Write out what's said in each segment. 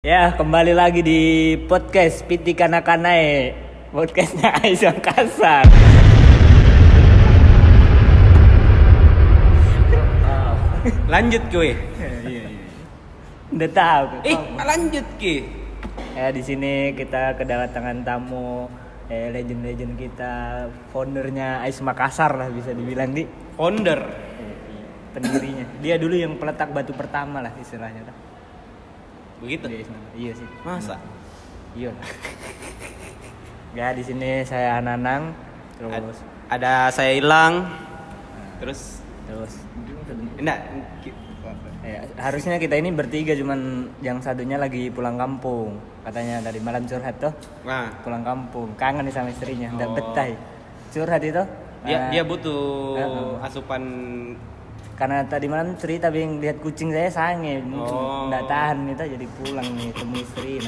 Ya, kembali lagi di podcast Piti Kana-Kanae. Podcastnya Aisyah Kasar. Lanjut kuy. Udah tahu. Lanjut ki. Ya, di sini kita kedatangan tamu legend-legend kita, foundernya Ais Makassar lah bisa dibilang di Founder. pendirinya. Dia dulu yang peletak batu pertama lah istilahnya. Begitu. Iya sih. Masa? Iya. Ya, di sini saya Ananang, terus Ada saya hilang. Terus enggak harusnya kita ini bertiga, cuman yang satunya lagi pulang kampung. Katanya dari malam curhat tuh. Nah, Pulang kampung, kangen nih sama istrinya, enggak Oh. betah. Curhat itu. dia butuh asupan. Karena tadi malam cerita bing lihat kucing saya sange, Oh. nggak tahan itu jadi pulang nih temu istri.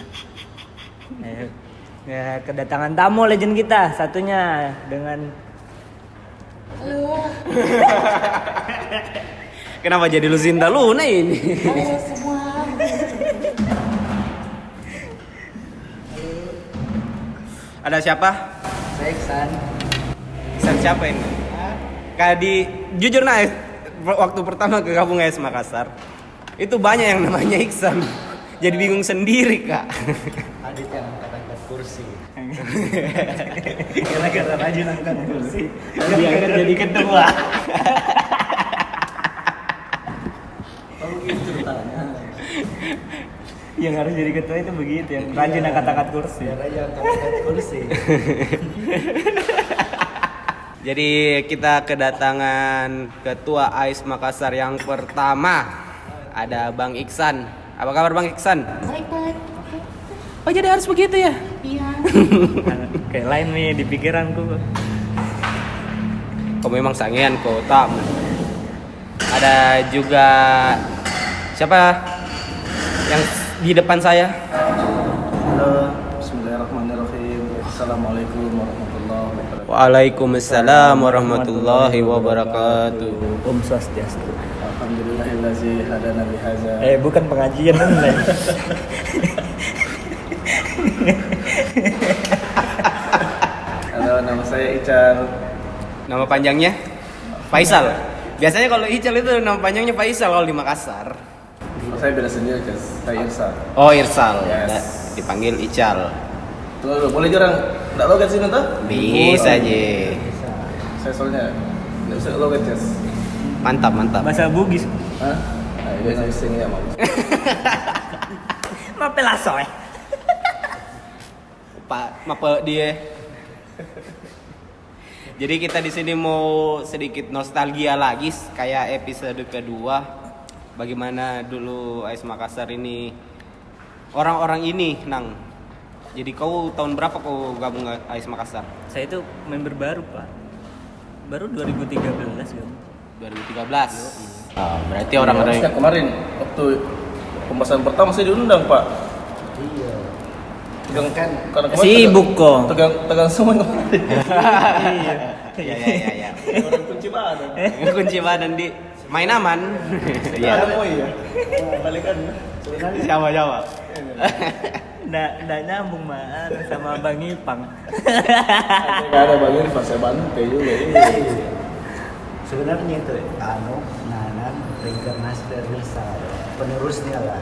Nah, ya kedatangan tamu legend kita satunya dengan Kenapa jadi Lucinta Luna ini? Halo semua. Ada siapa? saya Iksan. San siapa ini? Jujur waktu pertama ke kampung Ais Makassar, itu banyak yang namanya Iksan. Jadi bingung sendiri kak. Adit yang angkat kursi. Gara-gara rajin angkat kursi, diangkat jadi ketua. Oh gitu tanya. Yang harus jadi ketua itu begitu, yang rajin angkat kursi. Biar aja angkat kursi. Jadi kita kedatangan ketua Ais Makassar yang pertama. Ada Bang Iksan. Apa kabar Bang Iksan? Baik. Oh jadi harus begitu ya? Iya. Kayak lain nih di pikiranku. Kau memang sangean kau tak. Ada juga siapa yang di depan saya? Halo. Bismillahirrahmanirrahim. Assalamualaikum warahmatullahi wabarakatuh. Waalaikumsalam warahmatullahi wabarakatuh. Om Swastiastu. Alhamdulillahillazi hadana lihaza. Bukan pengajian online. Halo, nama saya Ical. Nama panjangnya Faisal. Biasanya kalau Ical itu nama panjangnya Faisal kalau di Makassar. Saya beda sendiri, guys. Saya Irsal. Oh Irsal, Yes. ya, dipanggil Ical. Tuh, boleh jarang enggak logat sini tuh? Bisa aja. Saya soalnya enggak bisa logat, guys. Mantap. Bahasa Bugis. Hah? Nah, dia sing ya, Mas. Mapelaso Pak, mapa dia. Jadi kita di sini mau sedikit nostalgia lagi kayak episode kedua. Bagaimana dulu Ais Makassar ini orang-orang ini, Nang. Jadi kau tahun berapa kau gabung Ais Makassar? Saya itu member baru, Pak. Baru 2013 kan. 2013. Oh, berarti orang-orang Harusnya kemarin waktu pembahasan pertama saya diundang, Pak. Iya. Tegang Kan karena kemarin sibuk kok. tegang semua kemarin. Iya. Orang kunci badan. Kunci badan di main aman. Ada Iya. mau ya. Balikan. Jawa. Nggak nyambung mah sama Bang Ipang. Enggak ada bagian pas saya bantu juga ini. sebenarnya itu Nanan reinkarnasi dari Risa, penerusnya lah.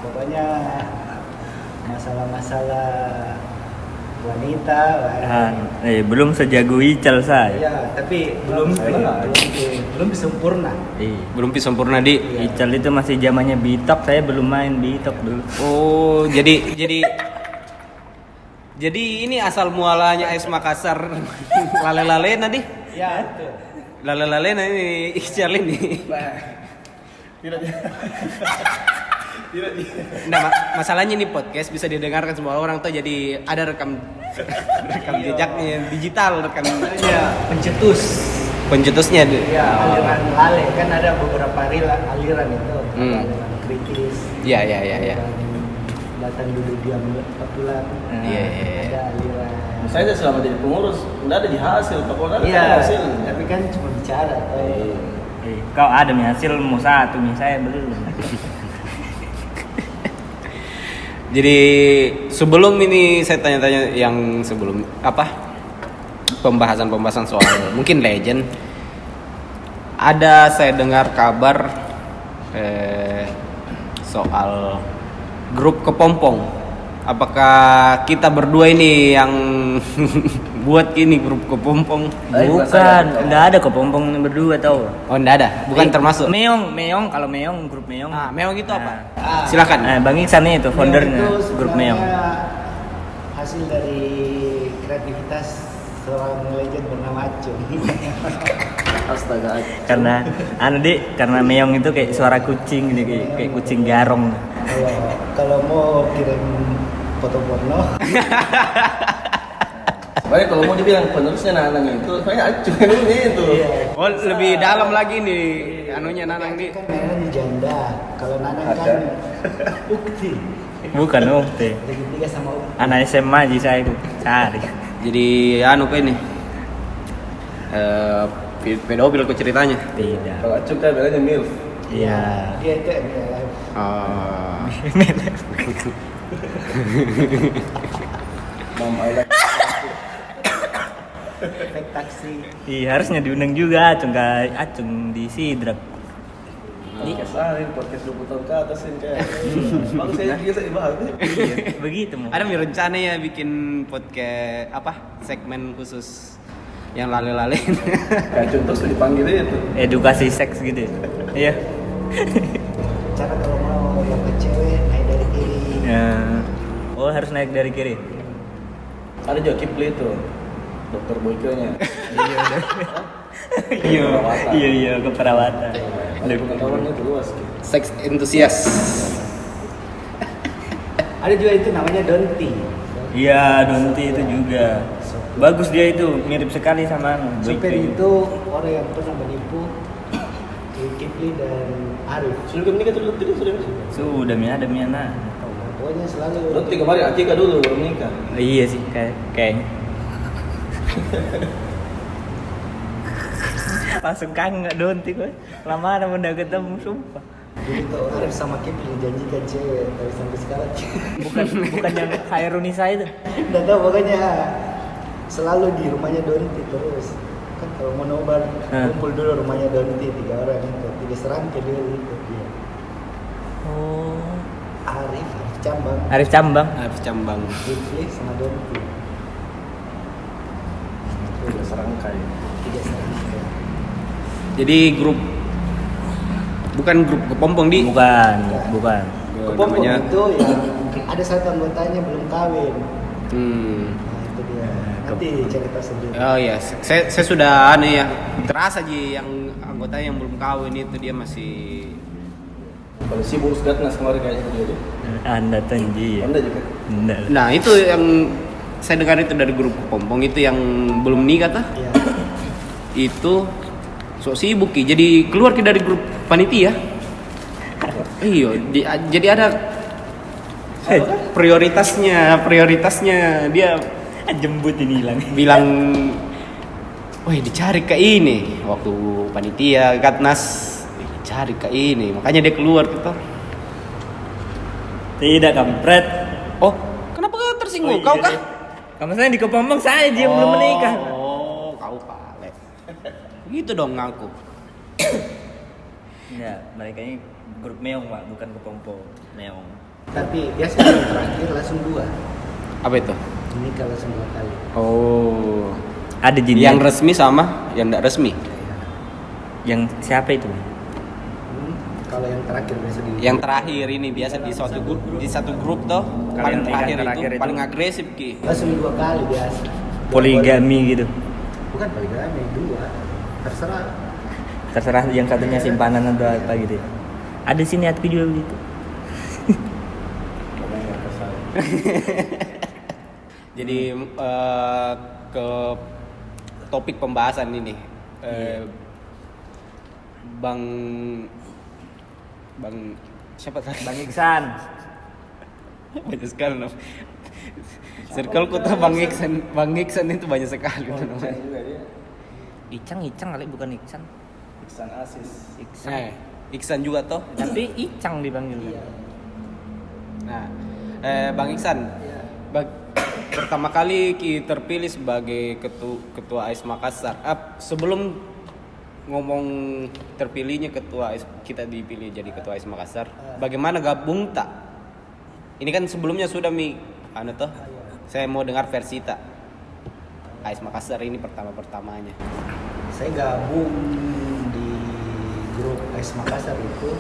Pokoknya masalah-masalah wanita lah. Belum sejago Ical saya. Ya, tapi belum sempurna. Belum sempurna di. Ical itu masih zamannya Bitok, saya belum main Bitok dulu. Oh, jadi ini asal mualanya Ais Makassar. Lale-lale tadi. Ya, itu. Lale-lale ini Ical ini. Tidak. Nah, masalahnya ini podcast bisa didengarkan semua orang tuh, jadi ada rekam jejaknya digital, rekam pencetusnya. Ya, aliran lale kan ada beberapa aliran itu. Ada aliran kritis. Iya. Datang dulu diam 4 bulan. Iya. Ada aliran. Saya selama jadi pengurus enggak ada di hasil, kalau ada Iya, hasil. tapi kan cuma bicara. Kau ada nih hasil mau satu nih, saya belum. Jadi sebelum ini saya tanya-tanya yang sebelum pembahasan soal mungkin legend. Ada saya dengar kabar soal grup Kepompong. Apakah kita berdua ini yang buat ini grup Kepompong? Bukan, enggak ada Kepompong yang berdua tau. Oh, enggak ada. Bukan termasuk. Meong, kalau Meong, grup Meong. Ah, Meong itu apa? Ah. Silakan. Bang Iksan itu foundernya Itu grup sebenarnya Meong. hasil dari kreativitas seorang legend bernama Acung. Astaga. Karena karena Meong itu kayak suara kucing gitu, kayak kucing garong. Kalau mau kirim foto porno, Sebenarnya kalau mau dibilang penerusnya Nanang itu, saya Acung itu. Oh, lebih dalam lagi nih anunya Nanang nih. kan Nanang janda. Kalau Nanang Ada. kan Ukti. Bukan Ukti. Lagi tiga sama Ukti. Anak SMA aja saya itu cari. Jadi anu ini. Pedofil kok ceritanya. Tidak. Kalau Acung kan bilangnya MILF. Iya. Dia itu MLF. Mom I like. Efek taksi. Iya, harusnya diundang juga Acung di Sidrak. Kesarin podcast 20 tahun ke atas ini kayak. Bagus saya biasa dibahas. Begitu mau. Ada rencana ya bikin podcast segmen khusus yang lale-lale. Acung terus dipanggil itu. Edukasi seks gitu. Iya. Cara kalau mau dapet cewek naik dari kiri. Ya. Oh, harus naik dari kiri. Ada juga Kipli itu. Dokter Boyke-nya. Iya, keperawatan. Ada pengetahuannya itu luas. Seks entusias. Ada juga itu namanya Donti. Iya, Donti itu juga. Bagus dia itu, mirip sekali sama Supir Boyke. itu orang yang pernah menipu Kipli dan Arif. Sudah menikah dulu tadi sudah menikah. Sudah ada Miana. Pokoknya selalu. Nanti kemarin Akika dulu baru menikah. Iya sih, kayaknya. Langsung kangen nggak Donti gue. Lama udah ketemu, sumpah. Dulu tuh Arif sama Kipli janjikan cewek, tapi sampai sekarang Bukan yang Khairunisa itu. nggak tahu pokoknya selalu di rumahnya Donti terus. Kan kalau mau nobar kumpul dulu rumahnya Donti 3 orang itu, 3 serangka dulu itu. Iya. Oh. Arif Cambang, Arif Cambang. Harus cambang. Kipli sama Donti. Udah serangkai. 3 serangka. Jadi bukan grup Kepompong di. Bukan. Kepompong Namanya. itu yang ada satu anggotanya belum kawin. Nah itu dia. Nanti cerita sendiri. Oh iya, saya sudah aneh ya. Terasa Ji yang anggota yang belum kawin itu dia masih. Kalau sibuk Gatnas kemarin kayaknya dia deh. Anda Tanji. Anda juga. Enggak. Nah itu yang saya dengar itu dari grup Kepompong itu yang belum nikah tah. Iya. Itu sok sibuk Ki. Jadi keluar Ki dari grup panitia. Iya, jadi ada prioritasnya dia Jembut ini hilang. bilang, wih dicari ke ini waktu panitia Gatnas dicari ke ini, makanya dia keluar gitu. Tidak kampret. Oh, kenapa kau tersinggung? Oh, iya Kau kah? deh. Kamu saya di Kepompong saya dia belum menikah. Oh, kau pale. Gitu dong ngaku. Ya, mereka ini grup Meong Pak, bukan Kepompong. Meong. Tapi biasanya yang terakhir langsung 2. Apa itu? Nikah langsung 2 kali. Oh, Ada jin yang resmi sama yang tidak resmi. yang siapa itu? Kalau yang terakhir biasa di. Yang terakhir ini biasa di satu grup toh. Kalau Paling yang terakhir, terakhir itu itu. paling agresif Ki. Langsung 2 kali biasa. Poligami gitu. Bukan poligami, 2. Terserah. Terserah yang satunya simpanan atau apa gitu. Ya. Ada sini hati juga begitu. Jadi ke topik pembahasan ini, Bang siapa tadi? Bang Iksan. Banyak sekali nama. Circle kota Bang Iksan itu banyak sekali namanya. juga dia. Icang kali bukan Iksan. Iksan Asis. Iksan. Iksan juga toh. Tapi Icang dipanggil. Nah, Bang Iksan, pertama kali terpilih sebagai ketua AIS Makassar. Sebelum ngomong terpilihnya ketua AIS, kita dipilih jadi ketua AIS Makassar. Bagaimana gabung tak? Ini kan sebelumnya sudah saya mau dengar versi tak. AIS Makassar ini pertamanya. Saya gabung di grup AIS Makassar itu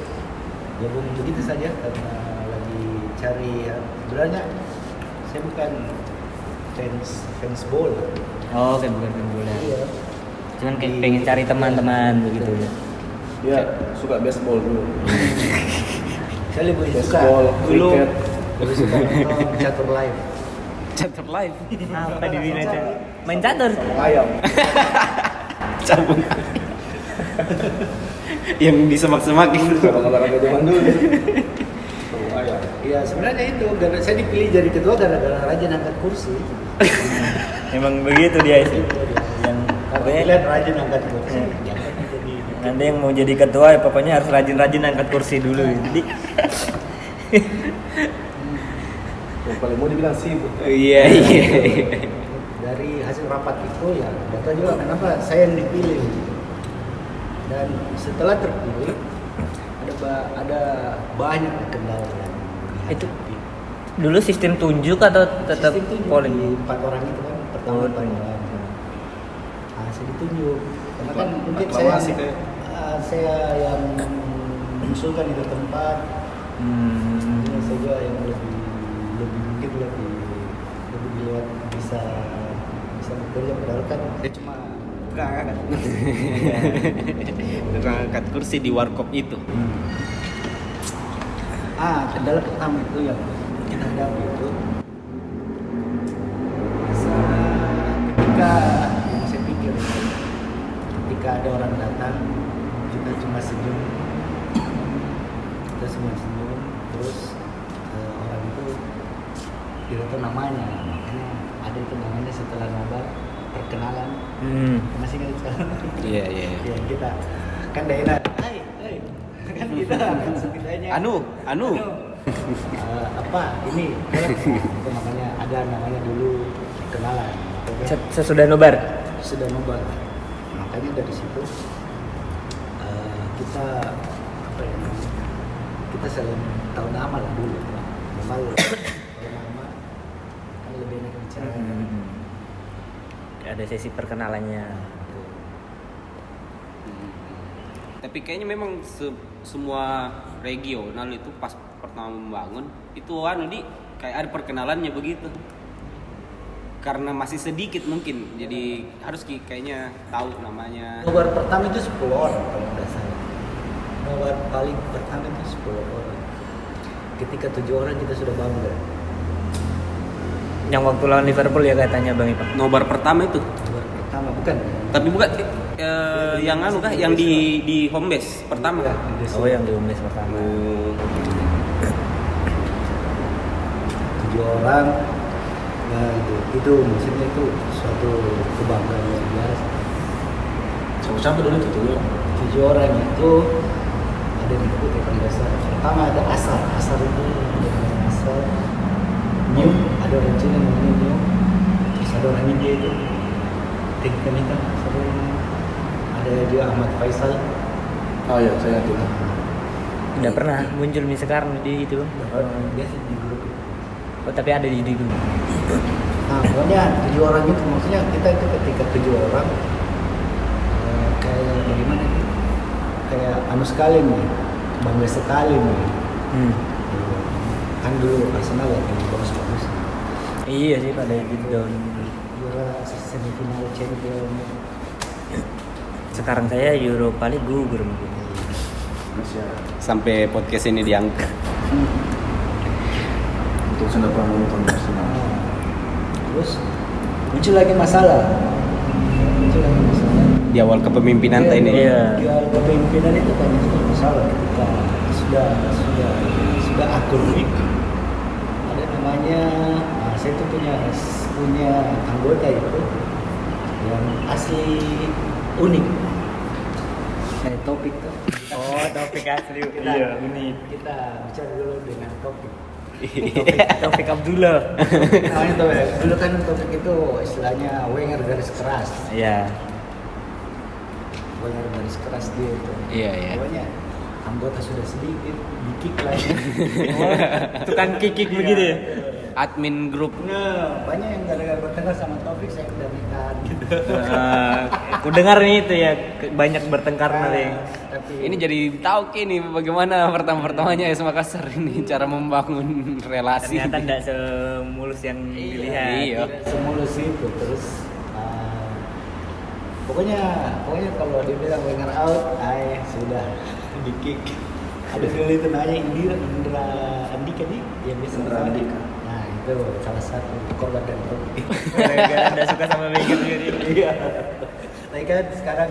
gabung begitu saja karena lagi cari sebenarnya saya bukan fans bola. Oh, kayak bukan main bola. Iya. Cuman kayak pengen cari teman-teman begitu ya. Dia suka baseball dulu. Saya lebih suka Baseball, dulu cricket. lebih suka nonton catur live. Catur live. Apa di sini aja? Main catur. Ayam. Cabung. Yang di semak-semak itu. Kalau olahraga zaman dulu. Ayam. Iya sebenarnya itu saya dipilih jadi ketua gara-gara rajin angkat kursi. Emang begitu dia sih. Yang Kebetulan rajin angkat kursi. Jadi nanti yang mau jadi ketua ya pokoknya harus rajin-rajin angkat kursi dulu. Jadi Yang paling mau dibilang sibuk. Iya. dari hasil rapat itu ya nggak tahu juga kenapa saya yang dipilih. Dan setelah terpilih ada banyak kendala yang itu dulu sistem tunjuk atau tetap Sistem tunjuk polling? di 4 orang itu kan pertama Oh, 4 orang. Saya ditunjuk karena kan mungkin Aklamasi kayak. saya yang mengusulkan itu tempat. Ini saya juga yang lebih mungkin lebih dilihat bisa bekerja padahal kan dia cuma kan. Tukang angkat kursi di warkop itu. Kendala pertama itu yang kita hadapi itu ketika yang saya pikir ketika ada orang datang kita cuma senyum terus orang itu tidak tahu namanya makanya ada itu namanya setelah nobar perkenalan masih ingat sekarang Iya. ya kita kan daerah hai kan kita setidaknya Anu. apa ini itu namanya ada namanya dulu kenalan Sesudah nobar. sudah nobar makanya dari situ kita apa ya kita saling tahu nama lah dulu kalau nama kan lebih enak bicara. Ada sesi perkenalannya. Tapi kayaknya memang semua regional itu pas pertama membangun itu kayak ada perkenalannya begitu. Karena masih sedikit mungkin, jadi harus kayaknya tahu namanya. Nobar pertama itu 10 orang kalau nggak salah. Nobar paling pertama itu 10 orang. Ketika 7 orang kita sudah bangga. Yang waktu lawan Liverpool ya katanya Bang Ipang. Nobar pertama itu. Nobar pertama bukan? Tapi bukan yang yang di home base pertama kan? Oh yang di Umnes pertama. 7 orang. Nah itu maksudnya itu suatu kebanggaan yang biasa. Siapa dulu itu tuh? 7 orang itu ada yang ikut ya biasa. Pertama ada Asar itu Asar. New ada orang Cina namanya New. Terus ada orang India itu Teknika ada dia Ahmad Faisal. Oh iya, saya ingat itu. Udah pernah muncul nih sekarang di itu. Biasa di grup. Oh tapi ada di grup. Nah pokoknya 7 orang itu maksudnya kita itu ketika 7 orang kayak bagaimana nih? Kayak anu sekali nih, bangga sekali nih. Kan dulu Arsenal lagi bagus-bagus. Iya sih pada itu down. Juara semifinal champion. Sekarang saya Europa League gugur mungkin. Masih Sampai podcast ini diangkat. untuk sudah pernah menonton Arsenal. Terus muncul lagi masalah. Di awal kepemimpinan Iya, ini. Iya. Di awal kepemimpinan itu banyak sekali masalah ketika sudah akur ada namanya saya itu punya anggota itu yang asli unik kayak topik tuh Oh topik asli. kita Iya unik. kita bicara dulu dengan topik Taufik Abdullah. Namanya Taufik. Dulu kan Taufik itu istilahnya Wenger garis keras. Iya. Wenger garis keras dia itu. Iya. Pokoknya anggota sudah sedikit, dikik lagi. Tukang kikik begitu ya. Admin grup. Nah, banyak yang gara-gara bertengkar sama Taufik saya udah nikah gitu. Aku dengar nih itu ya banyak bertengkar nanti. Tapi Ini jadi tahu nih bagaimana pertama-pertamanya AS Makassar ini cara membangun relasi. Ternyata tidak semulus yang dilihat. Iya. semulus itu terus pokoknya kalau dibilang Wenger out, sudah dikik. Ada dulu itu namanya Indra Andika nih yang biasa Indra Andika. Nah itu salah satu korban dari Taufik. Gara-gara anda suka sama Wenger gitu. Iya. Tapi kan sekarang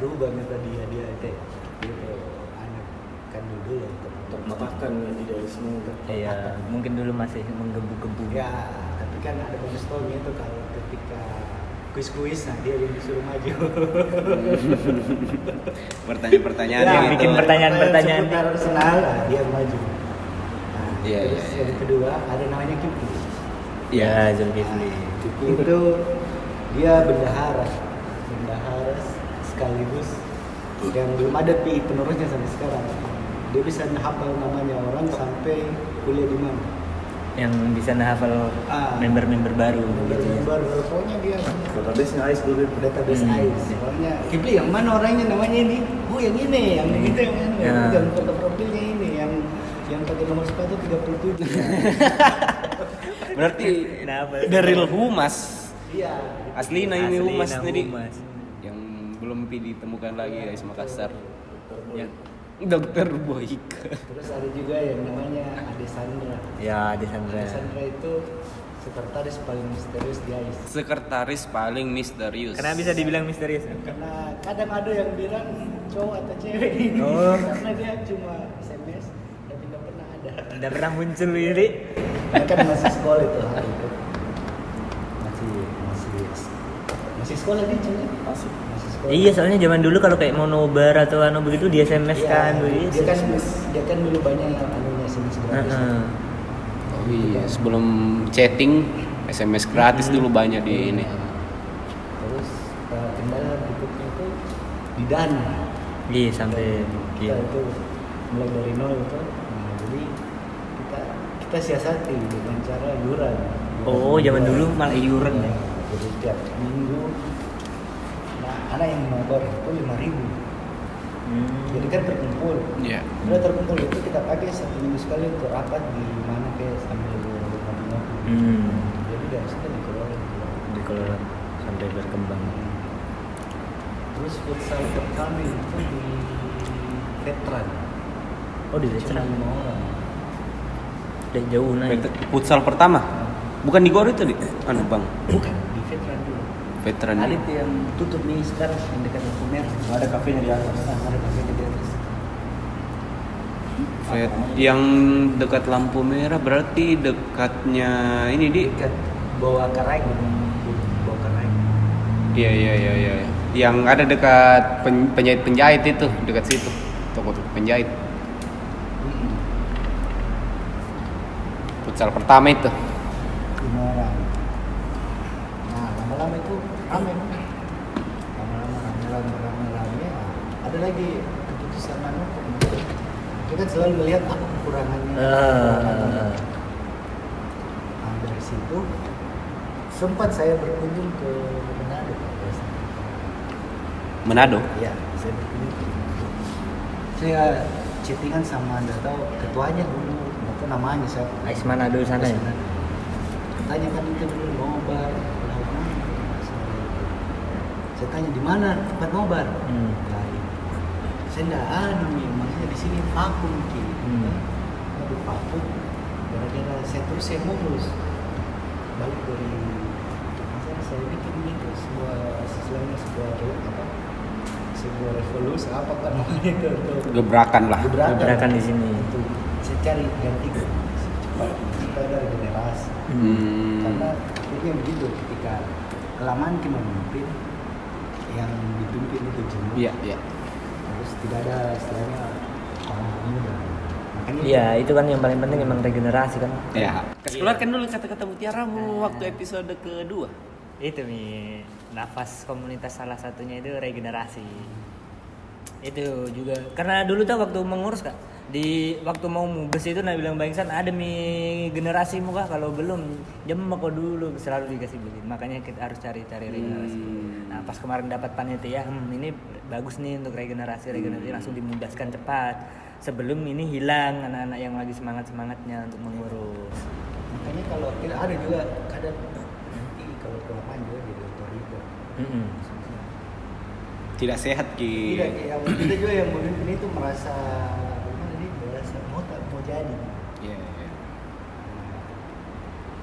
berubah minta dia teh gitu anak kan dulu untuk Termatahkan ya idealisme kan. Iya, mungkin dulu masih menggebu-gebu. ya tapi kan ada bonus tahunnya itu kalau ketika kuis nah dia yang disuruh maju. Pertanyaan-pertanyaan Ya, gitu. bikin pertanyaan-pertanyaan. seputar Arsenal dia maju. Nah, Iya, terus iya, yang kedua ada namanya Kipli. Ya, Zulkifli. Kipli itu dia bendahara sekaligus yang belum ada penerusnya sampai sekarang. Dia bisa hafal namanya orang sampai kuliah di mana. Yang bisa menghafal member-member baru gitu ya. Baru pokoknya dia Database-nya AIS dulu. database Hmm. AIS. Soalnya Kipli yang mana orangnya namanya ini? Oh yang ini, yang itu yang ini. Ya. Yang foto profilnya ini, yang pakai nomor sepatu 37. Berarti Kenapa? dari Humas. Iya. Asli ini Humas tadi. Humas. Yang belum ditemukan lagi AS Makassar. Yang Dokter Boyka. Terus ada juga yang namanya Ade Sandra. Ya, di Sandra. Ade Sandra itu sekretaris paling misterius di AIS. Sekretaris paling misterius. Kenapa bisa dibilang misterius? Karena kadang ada yang bilang cowok atau cewek ini. Oh. Karena dia cuma SMS tapi nggak pernah ada. Tidak pernah muncul ini. Dia kan masih sekolah itu hari itu. Masih sekolah dia cuy. Masih sekolah. Iya, soalnya zaman dulu kalau kayak mau nobar atau anu begitu di SMS kan. Iya, dia kan dulu banyak anunya SMS gratis. Heeh. Oh iya, sebelum chatting SMS gratis dulu banyak di ini. Terus kendala berikutnya itu di dana. Iya, sampai Kita iya. itu mulai dari nol itu. Nah, jadi kita siasati dengan cara iuran. Oh, zaman dulu malah iuran ya. Jadi tiap minggu. Nah, anak yang nobar itu 5.000. Jadi kan terkumpul. Iya. Udah terkumpul itu kita pakai 1 minggu sekali untuk rapat di mana kayak sambil ngopi-ngopi. Jadi dari situ dikelola. Dikelola sampai berkembang. Terus futsal pertama itu di veteran. Oh, di Cuma Veteran. 5 orang. Udah jauh naik. Futsal pertama. Bukan di Gor itu di anu Bang. Bukan di veteran dulu. Veteran. Ada tuh yang tutup nih sekarang yang dekat lampu merah. Ada kafenya di atas. Nah, ada kafenya di atas. Yang dekat lampu merah berarti dekatnya ini di. Dekat bawah karai. Bawah karai. Iya. Yang ada dekat penjahit itu, dekat situ. Toko penjahit. Futsal pertama itu. 5 orang. Nah, lama-lama itu ramai. Lama-lama. Ada lagi keputusan anu. Kita kan selalu melihat apa kekurangannya. Ah. Nah, dari situ sempat saya berkunjung ke Manado. Manado. Iya, saya berkunjung. Saya chattingan sama nggak tahu ketuanya dulu, nggak tahu namanya siapa. Ais Manado sana ya. Tanya kan itu dulu nobar, saya tanya di mana tempat nobar. Lain. Saya nggak ada nih, maksudnya di sini vakum ki. Aduh vakum. Gara-gara saya terus saya mulus. Balik dari masa saya bikin gitu sebuah revolusi apa kan namanya itu untuk Gebrakan lah. Gebrakan di sini. Itu saya cari ganti cepat supaya ada regenerasi. Karena ini begitu ketika kelamaan kita memimpin yang dipimpin itu jenuh Iya. terus tidak ada istilahnya orang muda. Makanya Iya, itu kan yang paling penting emang regenerasi kan. Ya. Keluarkan dulu kata-kata mutiaramu waktu episode kedua. Itu nih, nafas komunitas salah satunya itu regenerasi. Itu juga karena dulu tuh waktu mengurus Kak, di waktu mau mubes itu nah bilang Bang Iksan ada generasi muka kalau belum jam kok dulu selalu dikasih begini, makanya kita harus cari regenerasi. Nah pas kemarin dapat panitia ini bagus nih untuk regenerasi langsung dimudahkan cepat sebelum ini hilang anak-anak yang lagi semangatnya untuk mengurus. makanya kalau kita ada juga kadang nanti kalau kelamaan juga jadi otoriter. Tidak sehat Ki. Tidak, yang kita juga yang memimpin itu merasa gimana nih, merasa mau jadi. Iya.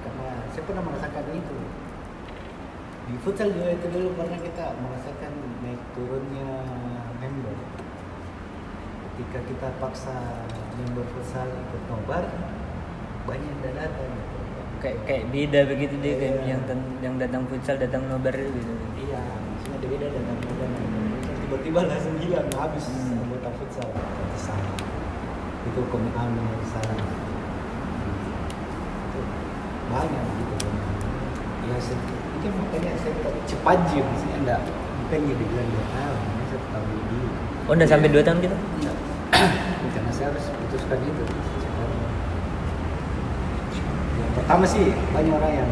Karena saya pernah merasakan itu. Di futsal juga itu dulu pernah kita merasakan naik turunnya member. Ketika kita paksa member futsal ikut nobar, banyak yang tidak datang. Kayak beda begitu deh kayak yang datang futsal datang nobar gitu. Iya, maksudnya dia beda dengan nobar. Tiba-tiba langsung hilang, habis anggota futsal. Itu salah. Itu komitmen yang salah. Itu banyak gitu. Ya, mungkin makanya saya cepat sih, maksudnya enggak bukan jadi bilang 2 tahun, ini 1 tahun lebih. Oh udah sampai 2 tahun gitu? Enggak. Karena saya harus putuskan itu. Yang pertama sih banyak orang yang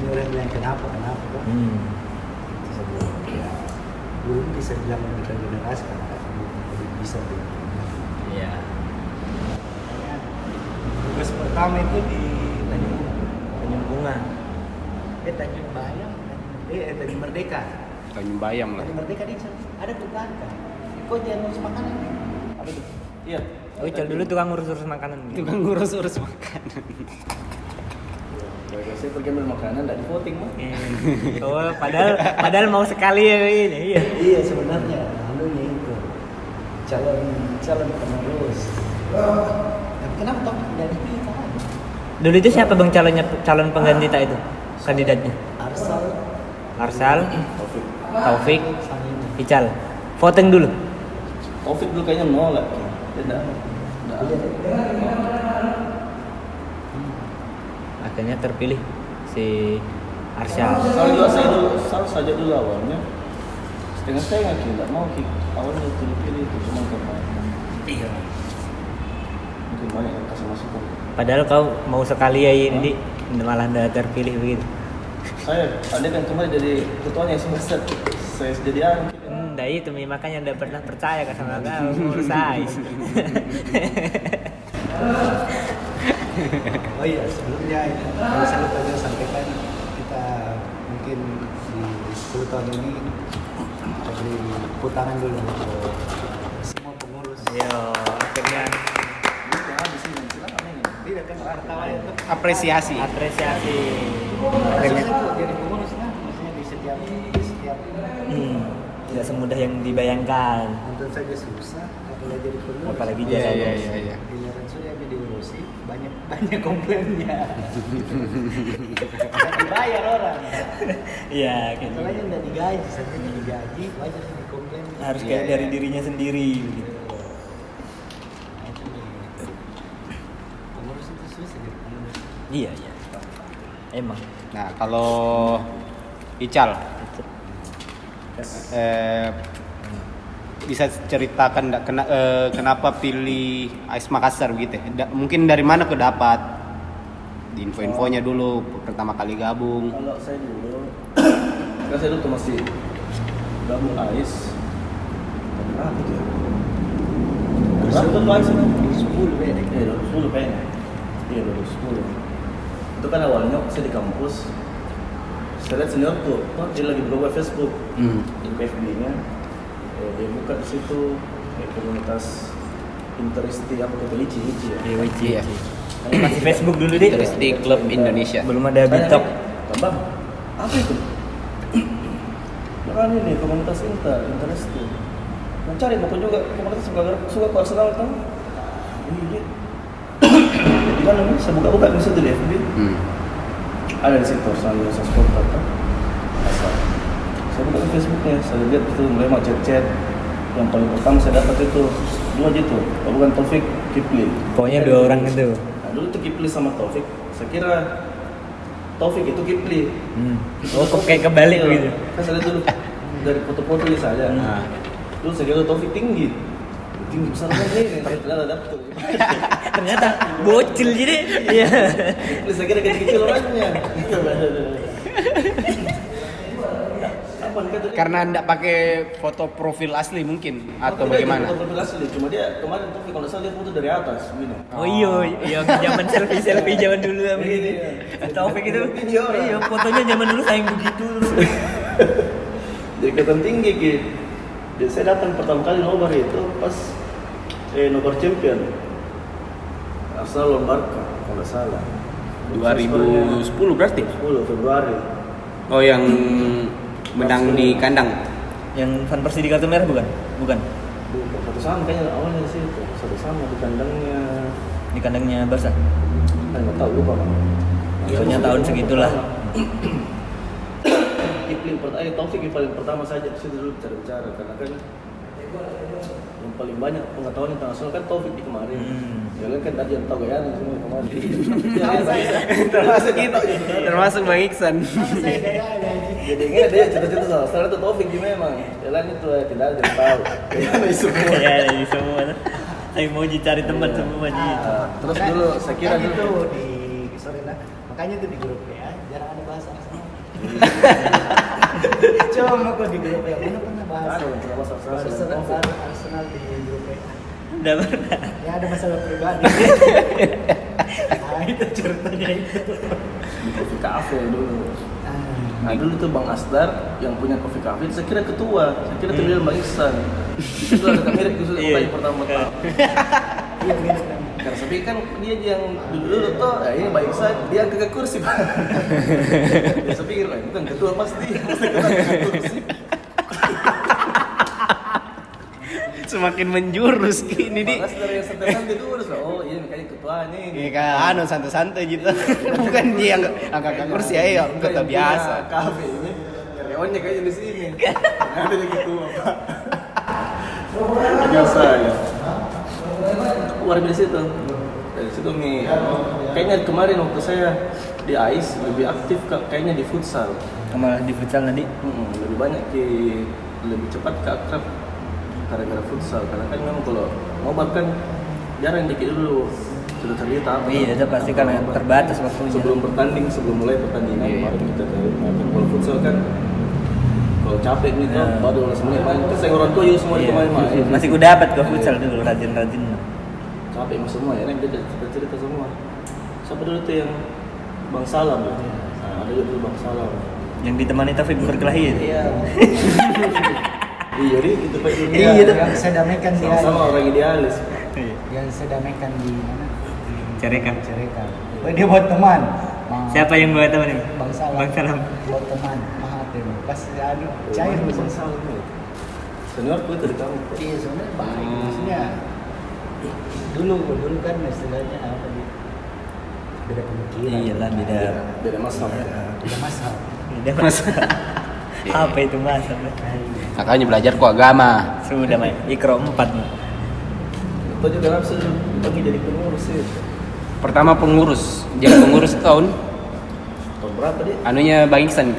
bilang kenapa kok. Itu saja. Ya, belum bisa bilang kita generasi karena belum bisa bilang. Iya. Makanya tugas pertama itu di Tanjung Bunga. Tanjung Bayam, Tanjung Merdeka. Tanjung Bayam lah. Tanjung Merdeka di sana ada tukang kan. Kok dia ngurus makanan nih? Apa itu? Iya. Oh, Ical dulu tukang urus makanan. Tukang ngurus-urus makanan. Saya pergi ambil makanan, enggak di voting mah. Oh, padahal mau sekali ya ini. Iya. Iya sebenarnya anunya itu calon penerus. Tapi kenapa toh dari kita? Dulu itu siapa Bang calon pengganti tak itu? Kandidatnya? Arsal, Taufik, Sama ini. Ical. Voting dulu. Covid dulu kayaknya nolak. Tidak. Akhirnya terpilih si Arsal. Salah saja dulu awalnya. Setengah-setengah tidak mau awalnya pilih itu cuma karena Iya. mungkin banyak yang kasih masukan. Padahal kau mau sekali ya ini malah tidak terpilih begitu. Saya ada kan cuma jadi ketuanya semester. Saya jadi Nah itu makanya tidak pernah percaya kan sama kau ngurus size. Oh iya sebelumnya kalau saya lupa juga sampaikan kita mungkin di 10 tahun ini beri putaran dulu untuk semua pengurus. Yo, akhirnya Tidak kan pertama itu Apresiasi. apresiasi. akhirnya jadi pengurus kan maksudnya di setiap Tidak semudah yang dibayangkan. nonton saja susah apalagi jadi pengurus. Apalagi Iya, jadi iya, bos. iya, iya. Giliran sudah aja diurusi banyak komplainnya. Nggak dibayar orang. Iya, gitu. Masalahnya nggak digaji, sampai nggak digaji, wajar sih dikomplain. Harus Iya, kayak iya. dari dirinya sendiri gitu. Pengurus itu susah jadi pengurus. Iya. Emang. Nah, kalau Ical bisa ceritakan kenapa pilih AIS Makassar gitu? Mungkin dari mana kau dapat di info-infonya dulu pertama kali gabung? Kalau saya dulu, tuh masih gabung AIS. Berapa tuh? Berapa tuh AIS itu? 10 ya. Iya, 2010 kayaknya. Iya, 2010. Itu kan awalnya saya di kampus. Saya lihat seniorku, dia lagi berubah Facebook di PFB-nya. Dia buka di situ komunitas Interisti apa kata Lici ya. Iya, Wici. Iya. Masih Facebook dulu deh. Interisti Club Indonesia. Belum ada Bitok. Bang, apa itu? Kan ini komunitas Interisti. Mencari buku juga komunitas suka ke Arsenal kan? Iya. Di mana nih? Saya buka di situ di FB. Ada di situ Arsenal Sport apa? Asal. Saya buka di Facebooknya, saya lihat itu mulai macet-chat. Yang paling pertama saya dapat itu dua gitu. Oh, bukan Taufik, Kipli. Pokoknya dua orang itu. Nah, dulu tuh Kipli sama Taufik. Saya kira Taufik itu Kipli. Oh, kok kayak kebalik Iya. begitu. Kan saya lihat dulu dari foto-foto dia saja. Nah. Dulu saya kira Taufik tinggi besar banget ini. Ternyata dapet tuh. Ternyata bocil jadi. Iya. Kipli saya kira kecil orangnya. Kapan kan tadi? Karena enggak pakai foto profil asli mungkin atau Tidak, bagaimana? dia foto asli. Cuma dia kemarin Taufik kalau saya lihat foto dari atas begini. Oh iya, zaman selfie zaman dulu Iya, begini. iya. Taufik itu. Video orang. Iya, fotonya zaman dulu kayak begitu terus. Jadi kelihatan tinggi gitu. Jadi saya datang pertama kali nobar itu pas nobar champion Arsenal lawan Barca kalau nggak salah. 2010 berarti? 10 Februari. Oh, yang menang di kandang. Yang Van Persie di kartu merah bukan? Bukan. Bukan satu sama kayaknya awalnya di situ. Satu sama di kandangnya. Di kandangnya Barca. Nggak tahu lupa kan. Pokoknya tahun segitulah. Kipling pertama, Taufik yang paling pertama saja di situ dulu bicara-bicara karena kan yang paling banyak pengetahuan internasional kan Taufik di kemarin. Kalian kan tadi yang tahu gaya semua kemarin. Termasuk kita, termasuk Bang Iksan. Jadi ingat dia cita-cita salah itu Taufik di memang. Jalan itu tidak ada yang tahu. Kayaknya semua. Ya, di semua. Saya mau cari tempat semua Ji. Terus dulu saya kira Makanya dulu tuh di sorry lah. Makanya tuh di grup ya jarang ada bahasa Arsenal. Cuma kok di grup ya mana pernah bahas Ada yang pernah bahas Arsenal. Arsenal di grup ya. Udah pernah. Ya ada masalah pribadi. Nah itu ceritanya itu. di Coffee Cafe dulu. Ah. Nah dulu tuh Bang Asdar yang punya Coffee Cafe, saya kira ketua, saya kira terlihat Bang Iksan. Itu agak mirip khusus Iya. yang pertama-tama. Iya mirip kan. Karena tapi kan dia yang dulu tuh, ya ini Bang Iksan, dia angkat ke kursi Pak. Ya saya pikir, bukan ketua pasti ketua angkat kursi. Semakin menjurus gini di. Bang Asdar yang santai-santai dulu, oh iya ini kayaknya ketua nih. Iya kan, santai-santai gitu. Bukan dia yang angkat kursi ayo, kota biasa. Kafe ini, karyawannya kayaknya di sini. Ada yang ketua Pak. Biasa ya. Keluar dari situ. Dari situ nih, kayaknya kemarin waktu saya di AIS lebih aktif kayaknya di futsal. Sama di futsal nanti. Lebih banyak lebih cepat ke akrab gara-gara futsal. Karena kan memang kalau nobar kan jarang dikit dulu sudah cerita apa. Iya, itu pasti kan terbatas waktunya. Sebelum bertanding, sebelum mulai pertandingan baru kita main. Kalau futsal kan kalau capek nih tuh baru 15 menit main. Terus saya orang tua juga semua itu main. Masih ku dapat ke futsal dulu rajin-rajin. Capek mas semua ya, nih dia cerita semua. Siapa dulu tuh yang Bang Salam ya? Nah, ada juga dulu Bang Salam. Yang ditemani Taufik berkelahi itu. Iya. Iya, itu Pak. Iya, itu. Yang sedamaikan dia. Sama orang idealis. Yang sedamaikan di mana? Di Cerekan. Cerekan. Oh, dia buat teman. Siapa yang buat teman ini? Bang Salam. Bang Salam. Buat teman. Mahathir. Pas anu cair Bang Bang Salam ya. Seniorku itu di kamu. Iya sebenarnya baik maksudnya. Dulu kan istilahnya apa di beda pemikiran. Iyalah Beda masalah. Beda masalah. Beda mas. Apa itu mas? Makanya belajar kok agama. Sudah main Ikro 4 nih. Itu juga langsung dibagi jadi pengurus sih. Pertama pengurus, jadi pengurus tahun Tahun berapa dia? anunya Bang Iksan.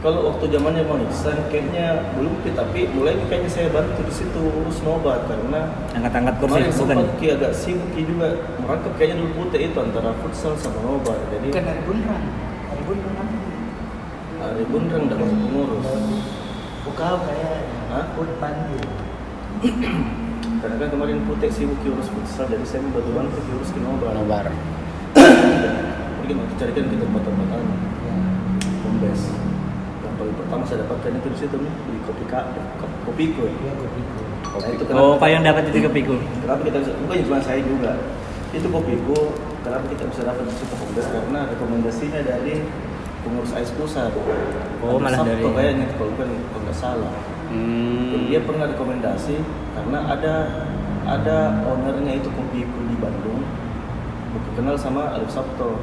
Kalau waktu zamannya Bang Iksan kayaknya belum, tapi mulai kayaknya saya bantu di situ urus nobar karena Angkat-angkat kursi kemarin bukan. sempat agak sibuk juga merangkap kayaknya dulu putih itu antara futsal sama nobar. Jadi Bukan dari Bunrang. Dari Bunrang kan. Ari Bunrang udah masuk pengurus. Bukau kayak Hah? Bantu. Karena kan kemarin putih sibuk urus futsal, jadi saya bantu urus ke nobar. Nobar. Mungkin mau carikan ke tempat-tempat home base. Yang paling pertama saya dapatkan itu di situ nih di Kopiko. Iya kopiku. Nah, itu Oh, Pak yang dapat itu ke Piku. Kenapa kita bisa? Bukan cuma saya juga. Itu Kopiko. Kenapa kita bisa dapat di situ home base? Karena rekomendasinya dari pengurus AIS pusat. Oh, malah Sabto dari- kayaknya kalau nggak salah. Jadi dia pernah rekomendasi karena ada ownernya itu Kopiko di Bandung. Bukan kenal sama Alif Sabto.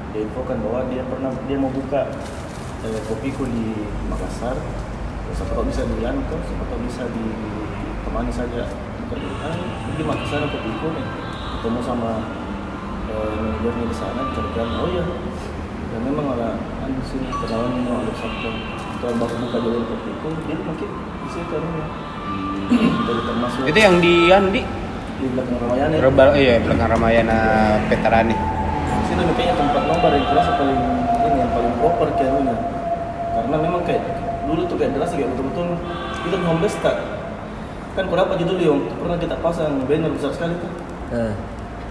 Dia infokan bahwa dia mau buka Kopiko di Makassar. Siapa tahu bisa diantar, siapa tahu bisa ditemani saja pergi Makassar ke Piko nih, ketemu sama manajernya di sana, ceritain, oh iya, dan memang ada di sini kenalan ini ada satu kalau baru buka jalur ke Piko, jadi mungkin di situ nih, dari termasuk Itu yang di Andi di belakang Ramayana. Iya, belakang Ramayana Veterani. Sini kayaknya tempat nobar yang terasa paling ini yang paling proper kayaknya, karena memang kayak dulu tuh kayak terasa kayak betul-betul kita home base tak kan berapa judul yang pernah kita pasang banner besar sekali tuh.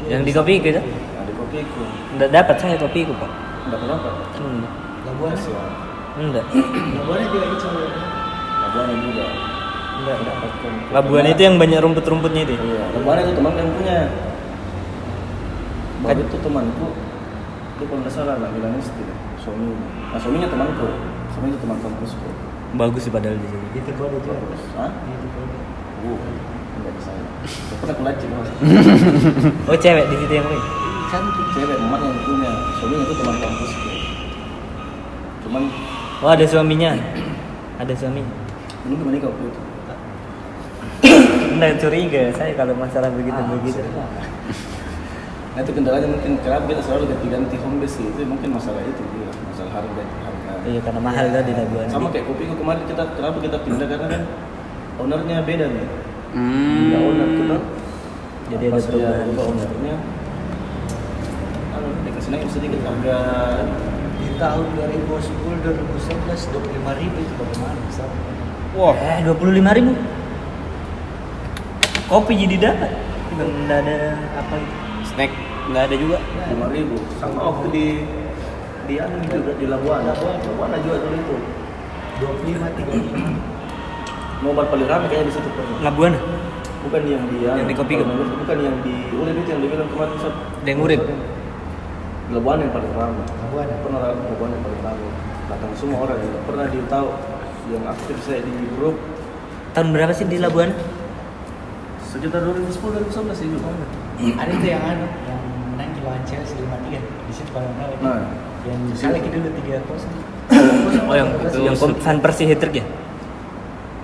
Yang di kopi gitu? Nah, di kopiku Nggak dapat saya kopiku pak. enggak kenapa. Labuan. Kasih ya. Enggak. Labuan juga itu. Labuan juga. Enggak. Dapatkan. Labuan itu yang banyak rumput-rumputnya itu. Iya, Labuan itu teman yang punya. Baru itu temanku. Dia kalau nggak salah lah bilang istri, suaminya. Nah, suaminya temanku. Suaminya itu teman kampusku. Bagus sih padahal di sini. Itu kode juga. Terus, hah? Itu kode. Enggak di sana. Pernah kelacik mas. Oh cewek di situ yang lain. Cantik. Cewek emak yang punya, suaminya itu teman kampusku. Cuman Oh ada suaminya. Ada suaminya. ini gimana kau itu? Enggak curiga saya kalau masalah begitu. Nah itu kendalanya mungkin kenapa kita selalu ganti home base itu mungkin masalah itu juga, masalah harga. Iya karena mahal kan di Labuan. Sama kayak kopiku kemarin kenapa kita pindah karena kan ownernya beda nih. Ya owner kita. Jadi ada perubahan. Ownernya. Dikasih naik sedikit harga. Di tahun 2010 2011 25.000 itu bagaimana besar? Wah, 25.000. Kopi jadi dapat. Enggak ada apa gitu. snack nggak ada juga. 5.000 sama waktu di anu juga di Labuan ada juga dulu itu 25 35. nobar paling ramai kayaknya di situ pernah. Labuan. Bukan yang di Yang di kopi kan? bukan yang di Urip itu yang dibilang kemarin Sat. Yang Urip. Labuan yang paling ramai. Labuan. Pernah Labuan yang paling ramai. Datang semua orang yang pernah tahu yang aktif saya di grup Tahun berapa sih di Labuan? sekitar 2010 2011 sih juga. Ada itu yang anu yang menang di lawan Chelsea 5-3 di situ paling ramai. Nah, Yang kali kita dulu 3-0. Oh yang Van Persie hat-trick ya?